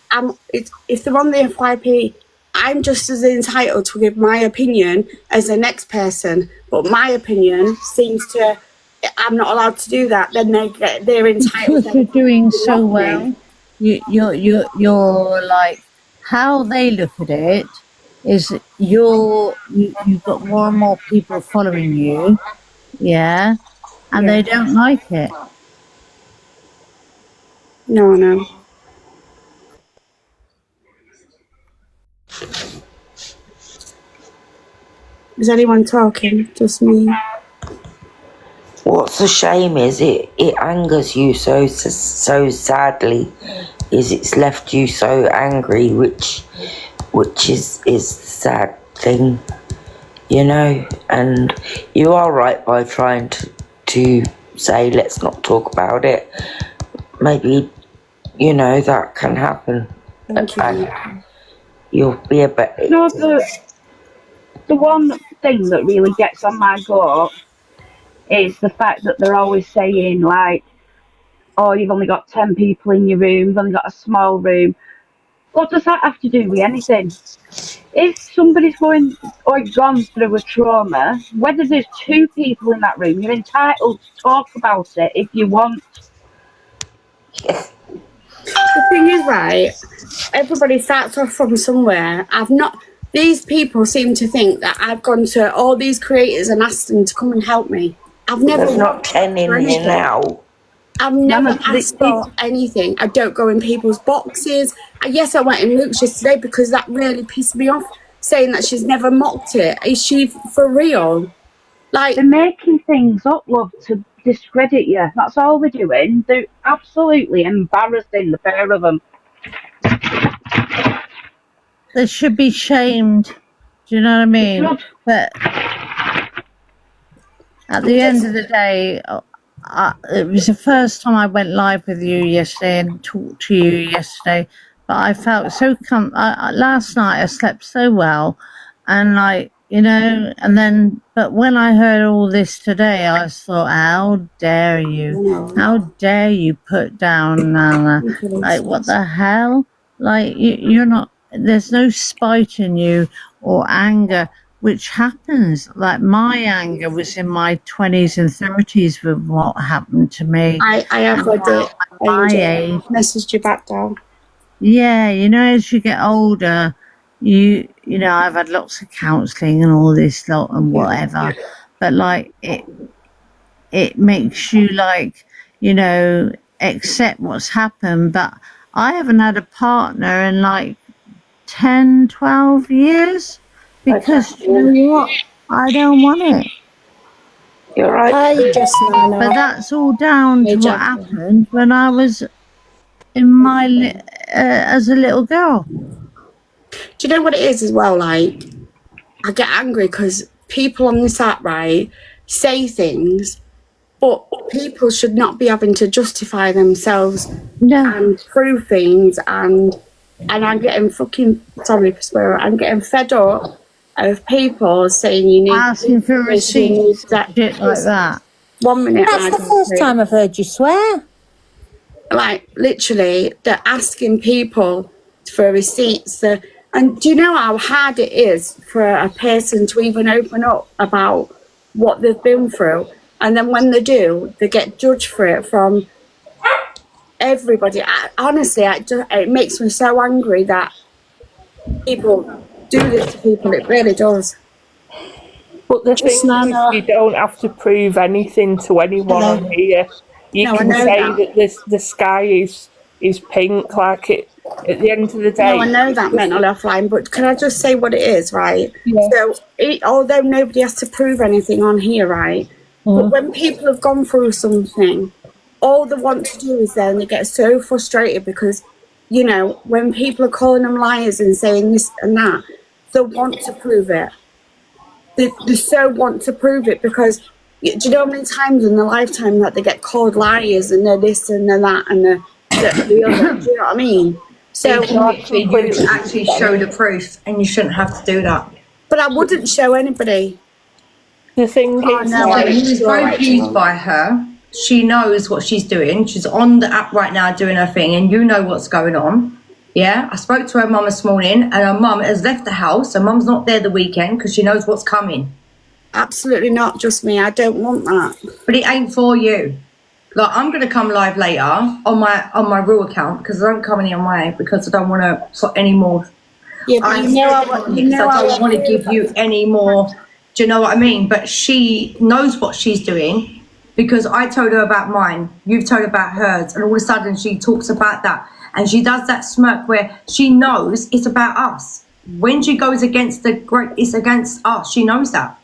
S1: if they're on the FYP, I'm just as entitled to give my opinion as the next person. But my opinion seems to, I'm not allowed to do that. Then they're entitled.
S8: Because you're doing so well. You're like, how they look at it is you've got more and more people following you, and they don't like it.
S1: No. Is anyone talking? Just me.
S11: What's a shame is it angers you so sadly, is it's left you so angry, which which is the sad thing, you know. And you are right by trying to say let's not talk about it. Maybe, you know, that can happen. You'll be a bit.
S7: No, the one thing that really gets on my goat is the fact that they're always saying, like, oh, you've only got 10 people in your room, you've only got a small room. What does that have to do with anything? If somebody's going or gone through a trauma, whether there's 2 people in that room, you're entitled to talk about it if you want.
S1: The thing is, right, everybody starts off from somewhere. These people seem to think that I've gone to all these creators and asked them to come and help me. I've never.
S11: There's not 10 in here now.
S1: I've never asked for anything. I don't go in people's boxes. Yes, I went in Luke's yesterday because that really pissed me off, saying that she's never mocked it. Is she for real? Like,
S7: they're making things up, love, to discredit you. That's all they're doing. They're absolutely embarrassing, the pair of them.
S8: They should be shamed. Do you know what I mean? But at the end of the day, it was the first time I went live with you yesterday and talked to you yesterday. But I felt so last night I slept so well, and like, you know, and then, but when I heard all this today, I thought, how dare you? How dare you put down Nanna? Like, what the hell? Like, you're not, there's no spite in you or anger, which happens. Like, my anger was in my 20s and 30s with what happened to me.
S1: I have read it.
S8: My age.
S1: Messaged you back down.
S8: Yeah, you know, as you get older, you know, I've had lots of counselling and all this lot and whatever, but like it makes you, like, you know, accept what's happened. But I haven't had a partner in like 10, 12 years because, you know what, I don't want it.
S11: You're right.
S8: But that's all down to what happened when I was in my as a little girl.
S1: Do you know what it is as well? Like, I get angry because people on this app, right, say things, but people should not be having to justify themselves and prove things. And I'm getting sorry for swearing, I'm getting fed up of people saying you need
S8: asking for receipts, shit like that.
S1: 1 minute.
S12: That's the first time I've heard you swear.
S1: Like, literally, they're asking people for receipts. And do you know how hard it is for a person to even open up about what they've been through? And then when they do, they get judged for it from everybody. Honestly, it makes me so angry that people do this to people. It really does.
S13: But the thing is, you don't have to prove anything to anyone on here. You can say that the sky is pink, like it. At the end of the day,
S1: no, I know that mental offline, but can I just say what it is, right? Yeah. So, although nobody has to prove anything on here, right? But when people have gone through something, all they want to do is then they get so frustrated because, you know, when people are calling them liars and saying this and that, they want to prove it. They so want to prove it because, do you know how many times in their lifetime that they get called liars and they're this and they're that and they're the other? Do you know what I mean? So
S14: you actually show the proof, and you shouldn't have to do that.
S1: But I wouldn't show anybody.
S13: The thing is,
S14: he was very abused by her. She knows what she's doing. She's on the app right now doing her thing, and you know what's going on. Yeah, I spoke to her mum this morning, and her mum has left the house. Her mum's not there the weekend because she knows what's coming.
S1: Absolutely not, just me. I don't want that.
S14: But it ain't for you. Like, I'm going to come live later on my real account because I don't come any on my because I don't want to put any more.
S1: Yeah, but
S14: I don't want to give you any more. Do you know what I mean? But she knows what she's doing because I told her about mine. You've told her about hers, and all of a sudden she talks about that, and she does that smirk where she knows it's about us. When she goes against it's against us. She knows that.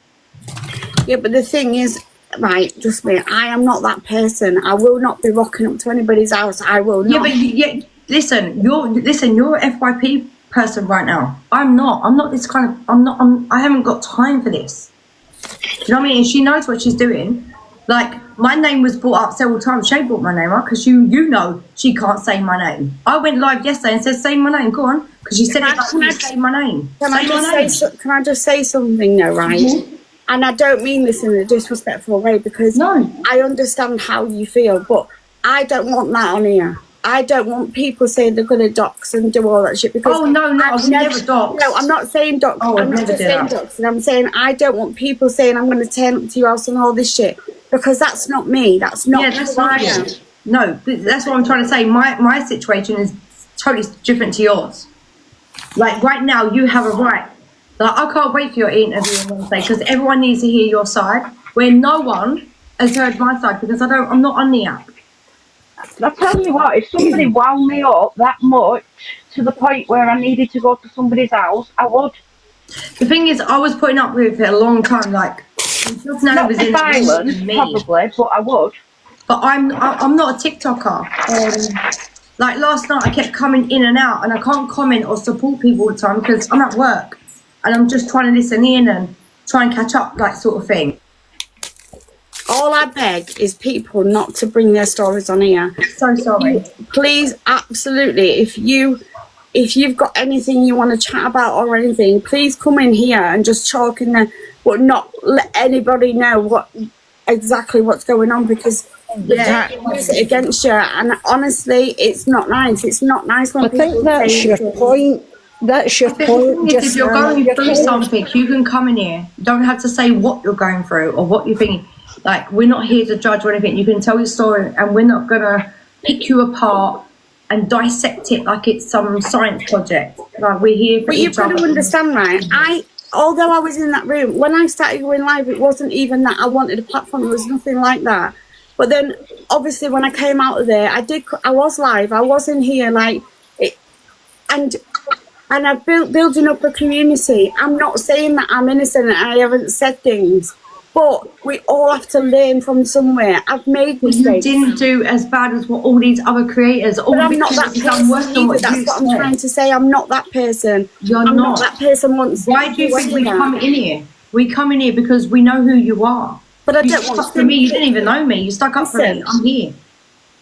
S1: Yeah, but the thing is, right, just me, I am not that person. I will not be rocking up to anybody's house. I will not.
S14: Yeah, but listen, you're a FYP person right now. I'm not this kind of, I haven't got time for this. Do you know what I mean? And she knows what she's doing. Like, my name was brought up several times. Shay brought my name up because you know she can't say my name. I went live yesterday and said, say my name, go on. Because she said, say my name.
S1: Can I just say something now, right? Mm-hmm. And I don't mean this in a disrespectful way, because I understand how you feel, but I don't want that on here. I don't want people saying they're going to dox and do all that shit, because
S14: I would never dox.
S1: No, I'm not saying dox. I'm not just saying dox. And I'm saying I don't want people saying I'm going to turn up to your house and all this shit, because that's not me. That's not who I am.
S14: No, that's what I'm trying to say. My situation is totally different to yours. Like, right now, you have a right. Like, I can't wait for your interview on Wednesday, because everyone needs to hear your side, where no one has heard my side, because I'm not on the app.
S7: I'll tell you what, if somebody wound me up that much to the point where I needed to go to somebody's house, I would.
S14: The thing is, I was putting up with it a long time. Like, just now
S7: was in violence, probably, but I would.
S14: But I'm not a TikToker. Like, last night I kept coming in and out, and I can't comment or support people all the time because I'm at work and I'm just trying to listen in and try and catch up, like, sort of thing.
S1: All I beg is people not to bring their stories on here.
S14: So sorry.
S1: Please, absolutely. If you've got anything you want to chat about or anything, please come in here and just talk in there, but not let anybody know exactly what's going on, because use it against you. And honestly, it's not nice. It's not nice when people
S12: think that's your point. That's your point.
S14: If you're going through something, you can come in here. You don't have to say what you're going through or what you're thinking. Like, we're not here to judge or anything. You can tell your story, and we're not gonna pick you apart and dissect it like it's some science project. Like, we're here for each other.
S1: But you've got to understand, right? Although I was in that room, when I started going live, it wasn't even that I wanted a platform. There was nothing like that. But then, obviously, when I came out of there, I was live. I was in here, like, and I've building up a community. I'm not saying that I'm innocent and I haven't said things, but we all have to learn from somewhere. I've made mistakes.
S14: You didn't do as bad as what all these other creators.
S1: But I'm not that person either. That's what I'm trying to say. I'm not that person.
S14: I'm
S1: not that person once.
S14: Why do you think we come in here? We come in here because we know who you are.
S1: But I don't want
S14: to. For me, you didn't even know me. You stuck up for me. I'm here.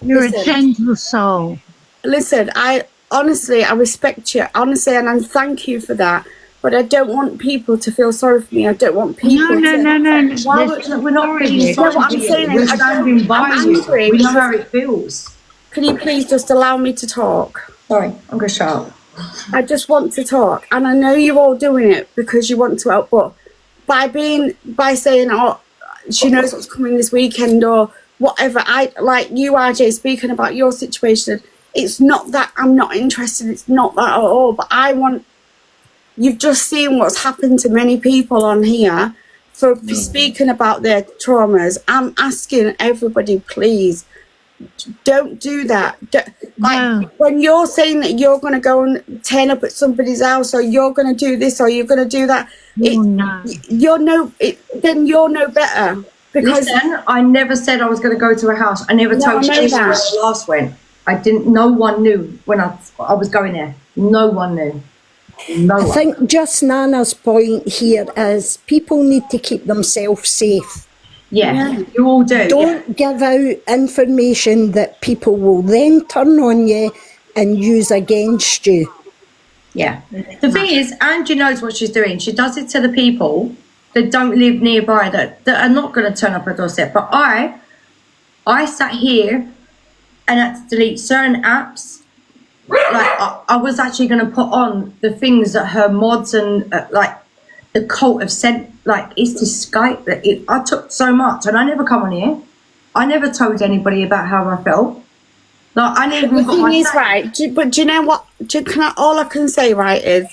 S8: You're a gentle soul.
S1: Listen, I respect you, honestly, and I thank you for that. But I don't want people to feel sorry for me. I don't want people
S8: No.
S14: Why we're not feeling sorry for you. We're standing by you. We know how it feels.
S1: Can you please just allow me to talk?
S14: Sorry, I'm going to shut up.
S1: I just want to talk. And I know you're all doing it because you want to help, but by saying, oh, she knows what's coming this weekend or whatever, like you, RJ, speaking about your situation, it's not that I'm not interested. It's not that at all. But you've just seen what's happened to many people on here for speaking about their traumas. I'm asking everybody, please, don't do that. When you're saying that you're going to go and turn up at somebody's house, or you're going to do this, or you're going to do that, then you're no better. Because
S14: listen, I never said I was going to go to a house. I never told you where the last went. No one knew when I was going there. No one knew.
S12: I think just Nana's point here is people need to keep themselves safe.
S14: Yeah, you all do.
S12: Don't give out information that people will then turn on you and use against you.
S14: Yeah. The thing is, Angie knows what she's doing. She does it to the people that don't live nearby, that are not going to turn up her doorstep. But I sat here and had to delete certain apps. Like, I was actually going to put on the things that her mods and like the cult have sent. Like, it's this Skype. I took so much, and I never come on here. I never told anybody about how I felt. Like, I never.
S1: The thing is, right? But do you know what? All I can say, right, is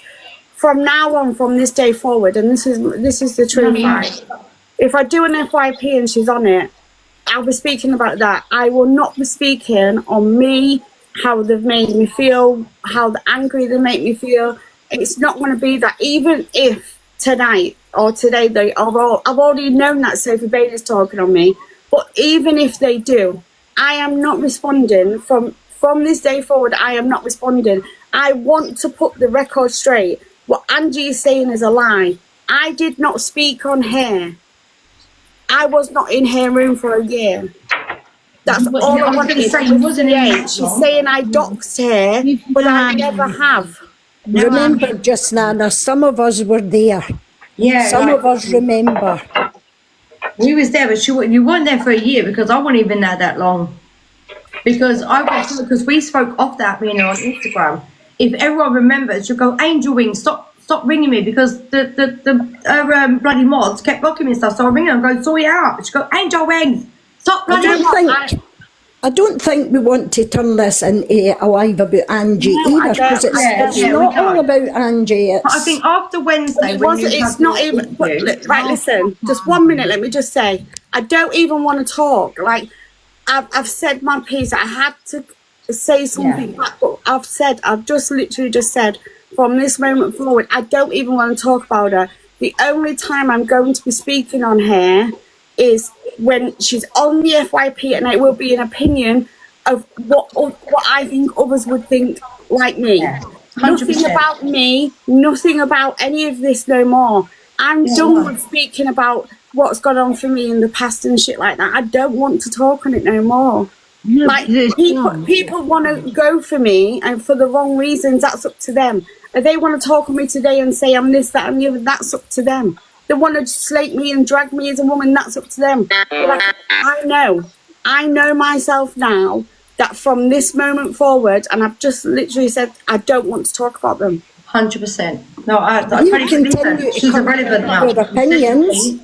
S1: from now on, from this day forward, and this is the truth, right? If I do an FYP and she's on it, I'll be speaking about that. I will not be speaking on me, how they've made me feel, how angry they make me feel. It's not going to be that. Even if tonight or today I've already known that Sophie Bailey's talking on me, but even if they do, I am not responding from this day forward. I am not responding. I want to put the record straight. What Angie is saying is a lie. I did not speak on her. I was not in her room for a year. That's all I wanted.
S14: Say you wasn't in
S1: She's saying I doxed her, but I never have.
S12: Remember, just Nanna, some of us were there.
S14: Yeah,
S12: some of us remember.
S14: We was there, but you weren't there for a year because I wasn't even there that long. Because we spoke off that being on Instagram. If everyone remembers, you'll go, Angel Wing, stop ringing me because the bloody mods kept blocking me and stuff. So I ring her and go, sort it out. She go, Angel Wing, stop bloody
S12: I don't think we want to turn this into a live about Angie either, because it's not all about Angie.
S14: But I think after Wednesday,
S1: it's not even. Right, listen, just 1 minute. Let me just say, I don't even want to talk. Like, I've said my piece. I had to say something back, but I've just literally just said, from this moment forward, I don't even want to talk about her. The only time I'm going to be speaking on her is when she's on the FYP, and it will be an opinion of what I think others would think like me. Yeah, nothing about me, nothing about any of this no more. I'm done with speaking about what's gone on for me in the past and shit like that. I don't want to talk on it no more. No, like, people want to go for me, and for the wrong reasons, that's up to them. If they want to talk on me today and say I'm this, that and the other, that's up to them. They want to slate me and drag me as a woman, that's up to them. But I know myself now that from this moment forward, and I've just literally said, I don't want to talk about them.
S14: 100%. No, I continue. She's irrelevant now.
S12: Opinions.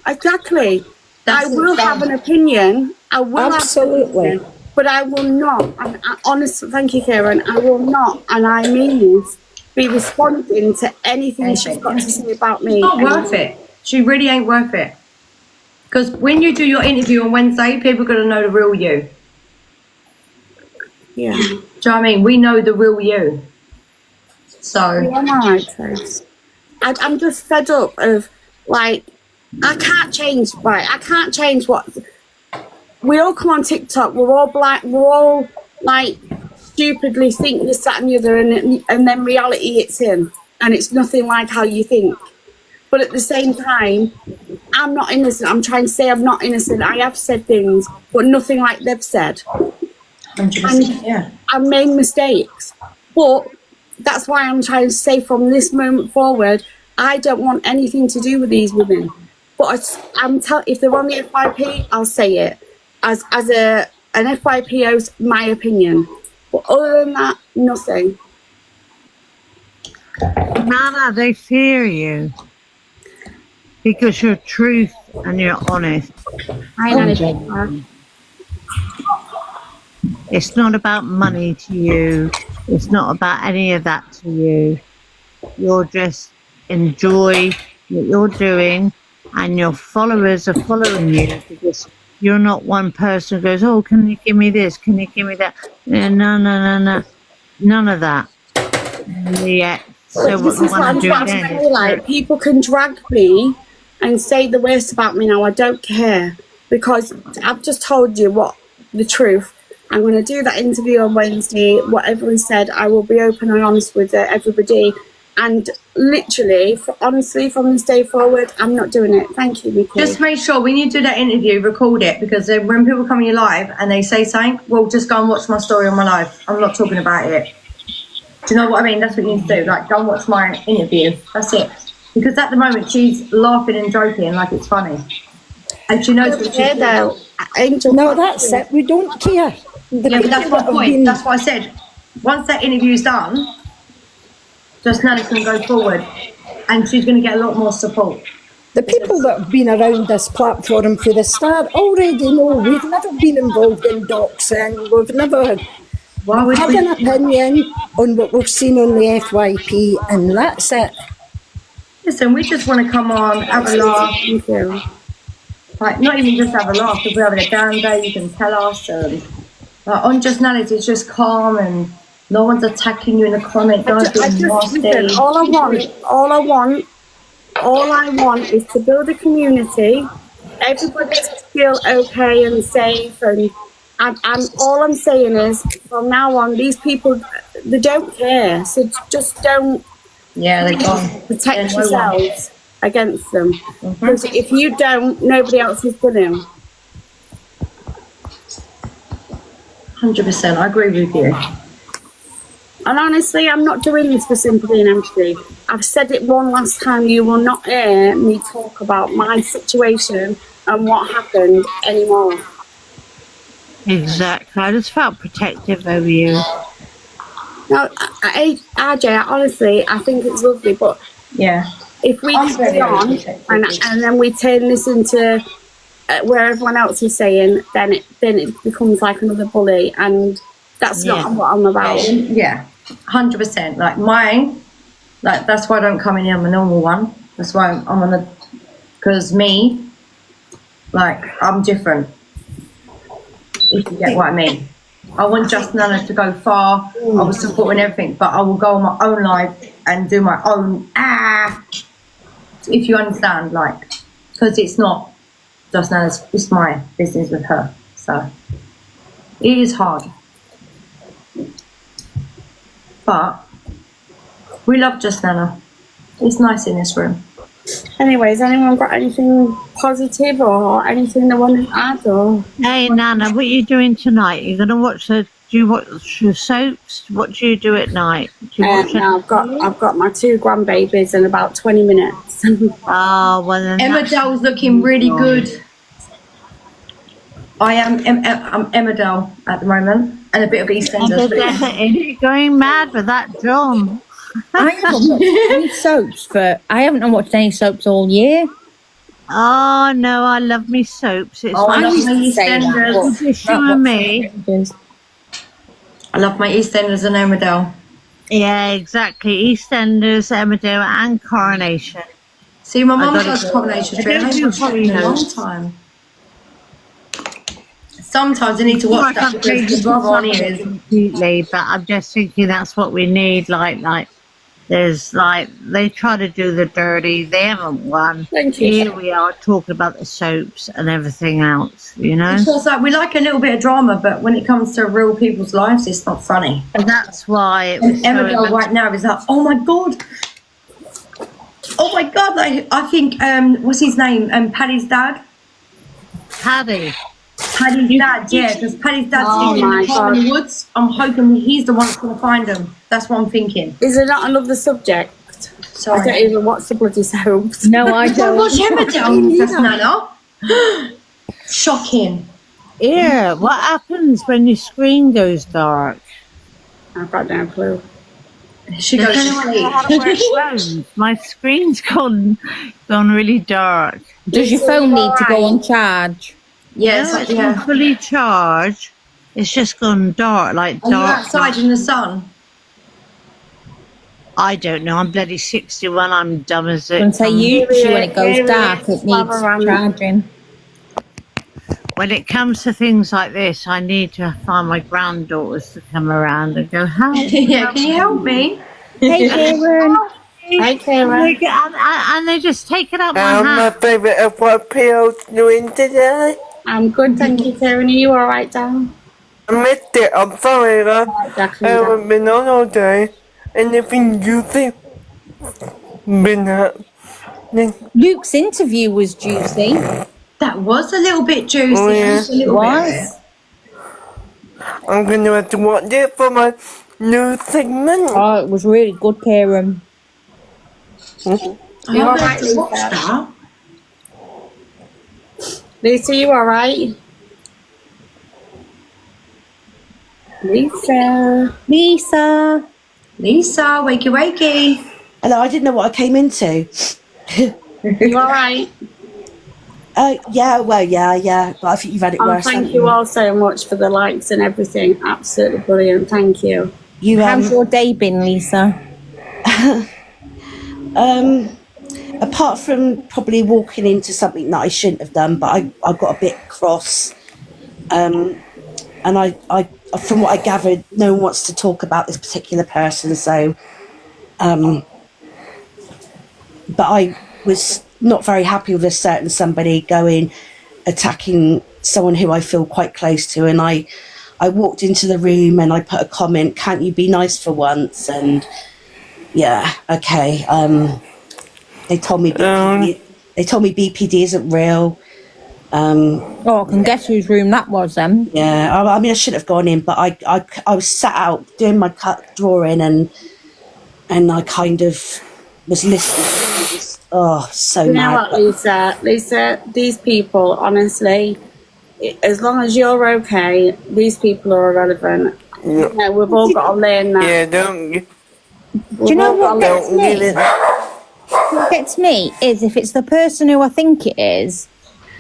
S1: Exactly. I will have an opinion. I will
S12: absolutely.
S1: Have an opinion, but I will not. Honestly, thank you, Karen. I will not, and I mean this, be responding to anything she's got to say about me.
S14: It's not worth it. She really ain't worth it. Because when you do your interview on Wednesday, people are going to know the real you.
S1: Yeah.
S14: Do you know what I mean? We know the real you. So.
S1: I'm just fed up of, like, I can't change what. We all come on TikTok, we're all like, stupidly think this, that and the other, and then reality hits in, and it's nothing like how you think. But at the same time, I'm not innocent. I'm trying to say I'm not innocent. I have said things, but nothing like they've said.
S14: 100%, yeah.
S1: I've made mistakes, but that's why I'm trying to say from this moment forward, I don't want anything to do with these women. But if they're on the FYP, I'll say it as an FYP host, my opinion. But other than that, nothing.
S8: Nanna, they fear you because you're truth and you're honest. It's not about money to you. It's not about any of that to you. You're just enjoy what you're doing, and your followers are following you because you're not one person who goes, oh, can you give me this? Can you give me that? No. None of that. Yeah. So what you want to do then?
S1: Like, people can drag me and say the worst about me now. I don't care, because I've just told you what the truth. I'm going to do that interview on Wednesday. Whatever is said, I will be open and honest with everybody. And literally, honestly, from this day forward, I'm not doing it. Thank you, Nikki.
S14: Just make sure when you do that interview, record it, because when people come in your live and they say something, well, just go and watch my story on my live. I'm not talking about it. Do you know what I mean? That's what you need to do. Like, go and watch my interview. That's it. Because at the moment, she's laughing and joking like it's funny. And she knows what she's doing.
S12: No, that's it. We don't care.
S14: Yeah, but that's my point. That's what I said. Once that interview's done, just Nanna can go forward, and she's going to get a lot more support.
S12: The people that have been around this platform for the start already know we've never been involved in doxing. We've never had an opinion on what we've seen on the FYP, and that's it.
S14: Listen, we just want to come on, have a laugh. Like, not even just have a laugh. If we're having a down day, you can tell us. Like, on Just Nanna, it's just calm and no one's attacking you in the comments.
S1: All I want is to build a community. Everybody to feel okay and safe, and I'm all I'm saying is, from now on, these people, they don't care. So just don't
S14: Yeah, they're gone.
S1: protect
S14: Yeah, no one.
S1: yourselves against them. Because if you don't, nobody else is going to.
S14: 100%, I agree with you.
S1: And honestly, I'm not doing this for sympathy and empathy. I've said it one last time, you will not hear me talk about my situation and what happened anymore.
S8: Exactly. I just felt protective over you.
S1: No, RJ, honestly, I think it's lovely, but
S14: yeah,
S1: if we carry on and then we turn this into where everyone else is saying, then it becomes like another bully, and that's not what I'm about.
S14: Yeah, 100%. Like mine, like that's why I don't come in here on a normal one. That's why I'm on a, because me, like I'm different. If you get what I mean. I want just Nanna to go far. I will support and everything, but I will go on my own life and do my own if you understand, like, because it's not just Nanna's, it's my business with her. So it is hard. But we love just Nanna. It's nice in this room.
S1: Anyways, anyone got anything positive or anything they want to add? Or
S8: hey Nanna, what are you doing tonight? You're gonna watch do you watch the soaps? What do you do at night? Do you watch
S1: no, I've got my 2 grandbabies in about 20 minutes.
S8: Oh, well then
S14: Emmerdale's looking really good. I am I'm Emmerdale at the moment, and a bit of EastEnders.
S8: You're going mad with that John.
S15: I haven't watched any soaps I haven't watched any soaps all year.
S8: Oh no, I love me soaps. It's
S14: I love my
S8: EastEnders. Just you and me.
S14: I love my EastEnders and Emmerdale.
S8: Yeah, exactly. EastEnders, Emmerdale, and Coronation.
S14: See, my mum does Coronation Street. I haven't watched it in a long time. Sometimes I need to watch that because the brother on here is
S8: completely, but I'm just thinking that's what we need. Like, there's like they try to do the dirty. They haven't won.
S1: Thank you.
S8: Here we are talking about the soaps and everything else. You know,
S14: because like we like a little bit of drama, but when it comes to real people's lives, it's not funny.
S8: And that's why it was
S14: Emmerdale right now is like, oh my god. Like I think what's his name? Paddy's dad.
S8: Paddy's
S14: dad, yeah, because Paddy's dad's in the woods. I'm hoping he's the one that's going to find him. That's what I'm thinking.
S1: Is there not another subject?
S14: Sorry.
S1: I don't even watch the bloody soaps.
S15: No, I don't.
S14: Watch Emmerdale, that's Nanna. Shocking.
S8: Yeah, what happens when your screen goes dark?
S1: I've got no clue.
S14: She goes to sleep.
S8: My screen's gone really dark.
S15: Does your phone need to go on charge?
S14: Yes,
S8: no, it's been fully charged. It's just gone dark, like dark.
S14: Are you outside in the sun?
S8: I don't know. I'm bloody 61. I'm dumb as it.
S15: And say usually when it goes dark, it needs charging.
S8: When it comes to things like this, I need to find my granddaughters to come around and go, "How?
S14: Yeah, can you help me?"
S15: Hey, Karen.
S1: Hi, Karen.
S8: And they just take it up my hand.
S16: My favourite FYP doing today.
S1: I'm good, thank you, Karen. Are you all right, Dan?
S16: I missed it. I'm sorry, I haven't been on all day. Anything you think been happening?
S15: Luke's interview was juicy.
S14: That was a little bit juicy.
S16: Oh, yeah.
S14: Just a little bit.
S16: I'm going to have to watch it for my new segment.
S15: Oh, it was really good, Karen.
S14: You all right to watch that?
S1: Lisa, you all right? Lisa, wakey wakey.
S17: Hello, I didn't know what I came into.
S1: You all right?
S17: Yeah, but I think you've had it worse.
S1: Thank you all so much for the likes and everything. Absolutely brilliant. Thank you.
S15: How's your day been, Lisa?
S17: Apart from probably walking into something that I shouldn't have done, but I got a bit cross. And I from what I gathered, no one wants to talk about this particular person. So, but I was not very happy with a certain somebody attacking someone who I feel quite close to, and I walked into the room and I put a comment, can't you be nice for once? And yeah, okay. They told me BPD isn't real.
S15: Oh, I can guess whose room that was then.
S17: Yeah, I mean, I should have gone in, but I was sat out doing my drawing, and I kind of was listening. So
S1: You know
S17: mad.
S1: what, Lisa? Lisa, these people, honestly, as long as you're okay, these people are irrelevant.
S16: Yeah.
S1: You know, we've all got to learn that.
S16: Yeah, don't.
S15: Do you know what gets
S16: Don't
S15: me?
S16: get it.
S15: What gets me is if it's the person who I think it is,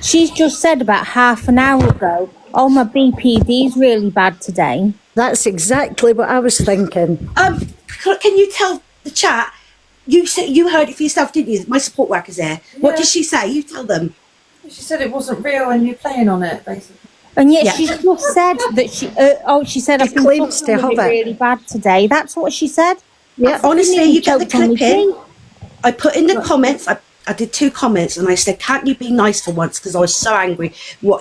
S15: she's just said about half an hour ago, oh, my BPD's really bad today.
S12: That's exactly what I was thinking.
S17: Can you tell the chat? You said you heard it for yourself, didn't you? My support worker's there. Yeah. What did she say? You tell them.
S18: She said it wasn't real and you're playing on it, basically.
S15: And yet she's just said that she said I've been
S12: claims to have it
S15: really bad today. That's what she said.
S17: Yeah, honestly, you get the clip in. I put in the comments. I did 2 comments, and I said, "Can't you be nice for once?" Because I was so angry.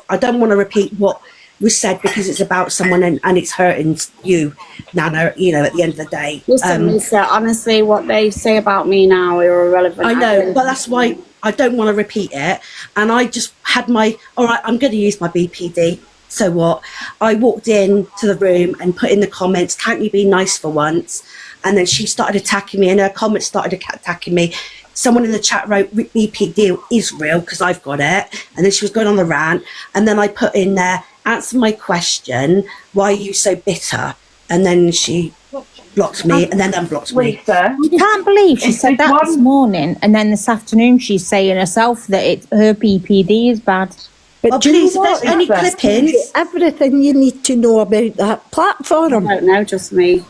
S17: I don't want to repeat what was said because it's about someone and it's hurting you, Nana. You know, at the end of the day.
S1: Listen, Lisa, honestly, what they say about me now are irrelevant.
S17: I know, but that's why I don't want to repeat it. And I just had all right, I'm going to use my BPD. So what? I walked in to the room and put in the comments, can't you be nice for once? And then she started attacking me, and her comments started attacking me. Someone in the chat wrote, BPD is real because I've got it. And then she was going on the rant. And then I put in there, answer my question, why are you so bitter? And then she blocked me and then unblocked me.
S15: I can't believe she said that this morning, and then this afternoon she's saying herself that her BPD is bad.
S12: But do you know what?
S17: Any clippings?
S12: Everything you need to know about that platform.
S1: I don't know, just me.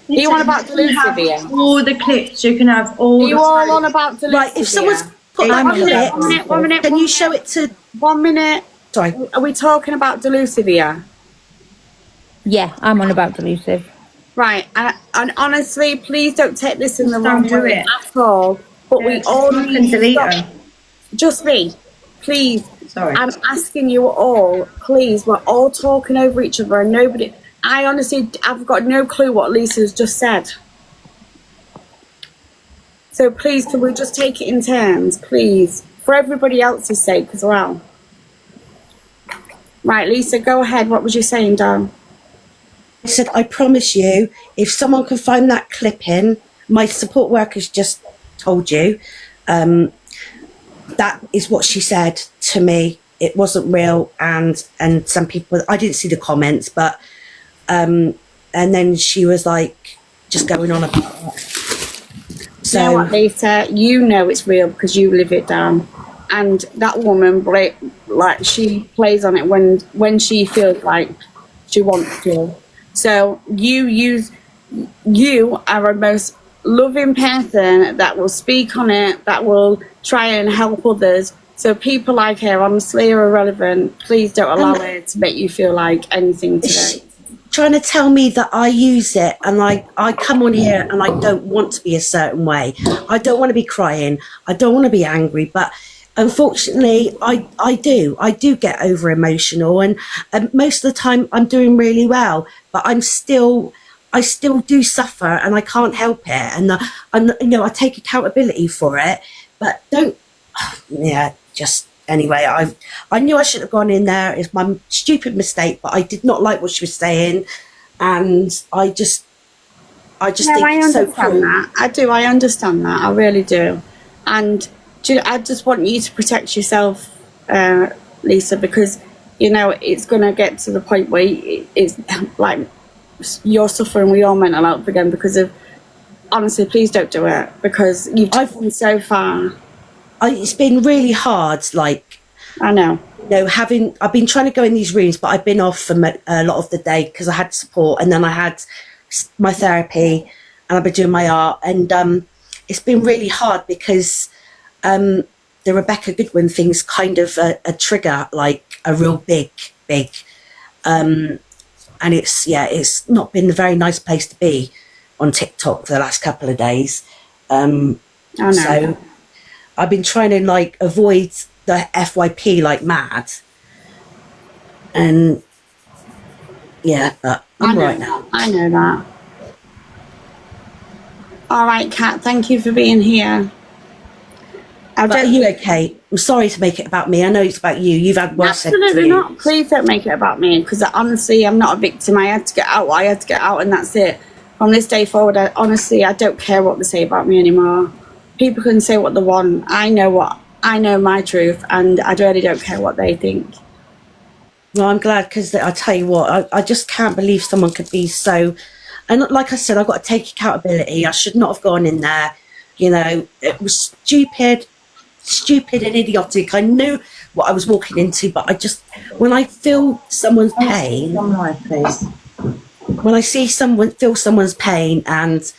S1: Are you on about Delusivia?
S14: All the clips, you can have all.
S1: Are you all on about Delusivia?
S17: Right, if someone's put that clip,
S1: one minute.
S17: Can you show it to?
S1: 1 minute.
S17: Sorry.
S1: Are we talking about Delusivia?
S15: Yeah, I'm on about Delusive.
S1: Right, and honestly, please don't take this in the wrong
S14: do
S1: way
S14: it.
S1: at all. But we all need to
S14: delete
S1: stop.
S14: her.
S1: Just me, please.
S14: Sorry.
S1: I'm asking you all, please. We're all talking over each other, and nobody. I honestly, I've got no clue what Lisa's just said. So please, can we just take it in turns, please, for everybody else's sake as well. Right, Lisa, go ahead. What was you saying, darling?
S17: I said, I promise you, if someone can find that clip in, my support workers just told you, that is what she said to me. It wasn't real, and some people, I didn't see the comments, but and then she was like just going on about that. So
S1: you know what, Lisa, you know it's real because you live it down. And that woman, like, she plays on it when she feels like she wants to. So you are a most loving person that will speak on it, that will try and help others. So people like her, honestly, are irrelevant. Please don't allow her to make you feel like anything today.
S17: Trying to tell me that I use it, and I come on here and I don't want to be a certain way. I don't want to be crying. I don't want to be angry, but unfortunately I do get over emotional, and most of the time I'm doing really well, but I still do suffer, and I can't help it, and I take accountability for it, but anyway, I knew I should have gone in there. It's my stupid mistake, but I did not like what she was saying, and I just think it's so cruel.
S1: I understand that. I really do. And I just want you to protect yourself, Lisa, because it's going to get to the point where it's like you're suffering with your mental health again because of. Honestly, please don't do it, because you've gone so far.
S17: It's been really hard, like,
S1: I know.
S17: I've been trying to go in these rooms, but I've been off for a lot of the day because I had support, and then I had my therapy, and I've been doing my art, and it's been really hard because the Rebecca Goodwin thing's kind of a trigger, like a real big, and it's not been a very nice place to be on TikTok for the last couple of days.
S1: I know.
S17: So I've been trying to avoid the FYP like mad, And yeah, but I'm right now.
S1: I know that. All right, Kat, thank you for being here.
S17: But are you okay? I'm sorry to make it about me. I know it's about you. You've had worse said to
S1: Absolutely
S17: you.
S1: not. Please don't make it about me, because honestly, I'm not a victim. I had to get out what I had to get out, and that's it. From this day forward, I don't care what they say about me anymore. People can say what they want. I know my truth, and I really don't care what they think.
S17: Well, I'm glad, because I tell you what, I just can't believe someone could be so. And like I said, I've got to take accountability. I should not have gone in there. You know, it was stupid and idiotic. I knew what I was walking into, but I just, when I feel someone's pain, when I see feel someone's pain, and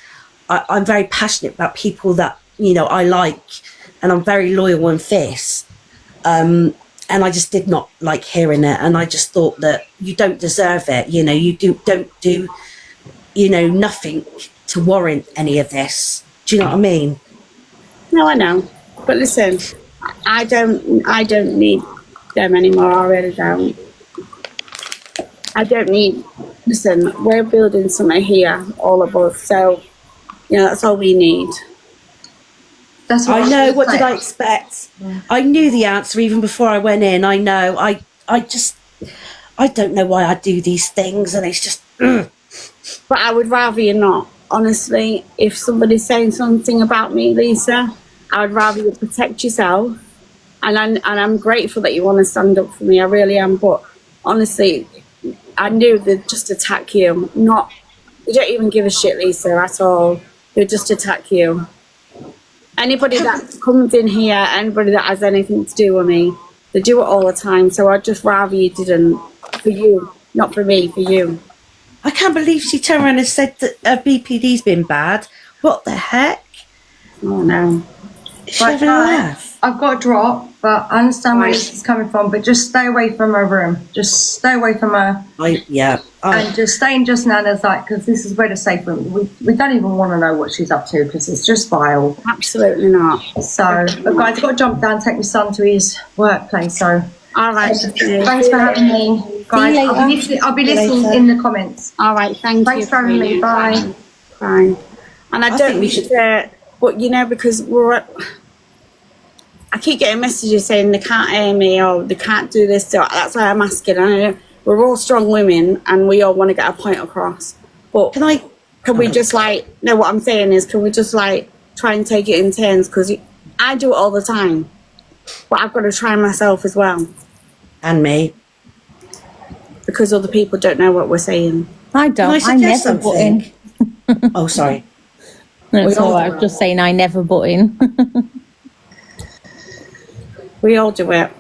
S17: I'm very passionate about people that, you know, I like, and I'm very loyal and fierce. And I just did not like hearing it. And I just thought that you don't deserve it. You know, you don't do, you know, nothing to warrant any of this. Do you know what I mean?
S1: No, I know. But listen, I don't need them anymore. I really don't. I don't need. Listen, we're building something here, all of us. So, you know, that's all we need.
S17: That's what I know. What did I expect? I knew the answer even before I went in. I know. I don't know why I do these things, and it's just.
S1: But I would rather you not. Honestly, if somebody's saying something about me, Lisa, I would rather you protect yourself. And I'm grateful that you want to stand up for me. I really am. But honestly, I knew they'd just attack you. You don't even give a shit, Lisa, at all. They'd just attack you. Anybody that comes in here, anybody that has anything to do with me, they do it all the time. So I'd just rather you didn't. For you, not for me, for you.
S17: I can't believe she turned around and said that her BPD's been bad. What the heck?
S1: Oh no.
S14: But I've got a drop, but I understand where this is coming from. But just stay away from her room. Just stay away from her. And just stay in just Nanna's, like, because this is where the safe room. We don't even want to know what she's up to, because it's just vile.
S1: Absolutely not.
S14: So, but guys, I've got to jump down and take my son to his workplace. So,
S1: all right.
S14: Thanks for having me, guys. I'll be listening in the comments.
S1: All right. Thanks
S14: for having me. Bye.
S1: Bye. And I don't think we should. But you know, because I keep getting messages saying they can't hear me or they can't do this. So that's why I'm asking. I know we're all strong women and we all want to get a point across. But can we just no, what I'm saying is, can we just try and take it in turns? Because I do it all the time. But I've got to try myself as well.
S17: And me.
S1: Because other people don't know what we're saying.
S15: I don't. I never butt in.
S17: Oh, sorry.
S15: That's all right. I was just saying I never butt in.
S1: We all do it.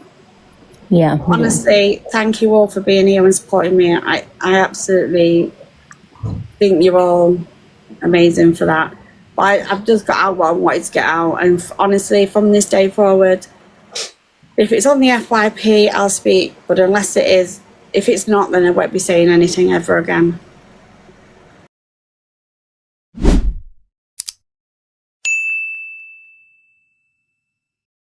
S15: Yeah.
S1: Honestly, thank you all for being here and supporting me. I absolutely think you're all amazing for that. But I've just got out what I wanted to get out. And honestly, from this day forward, if it's on the FYP, I'll speak. But unless it is, if it's not, then I won't be saying anything ever again.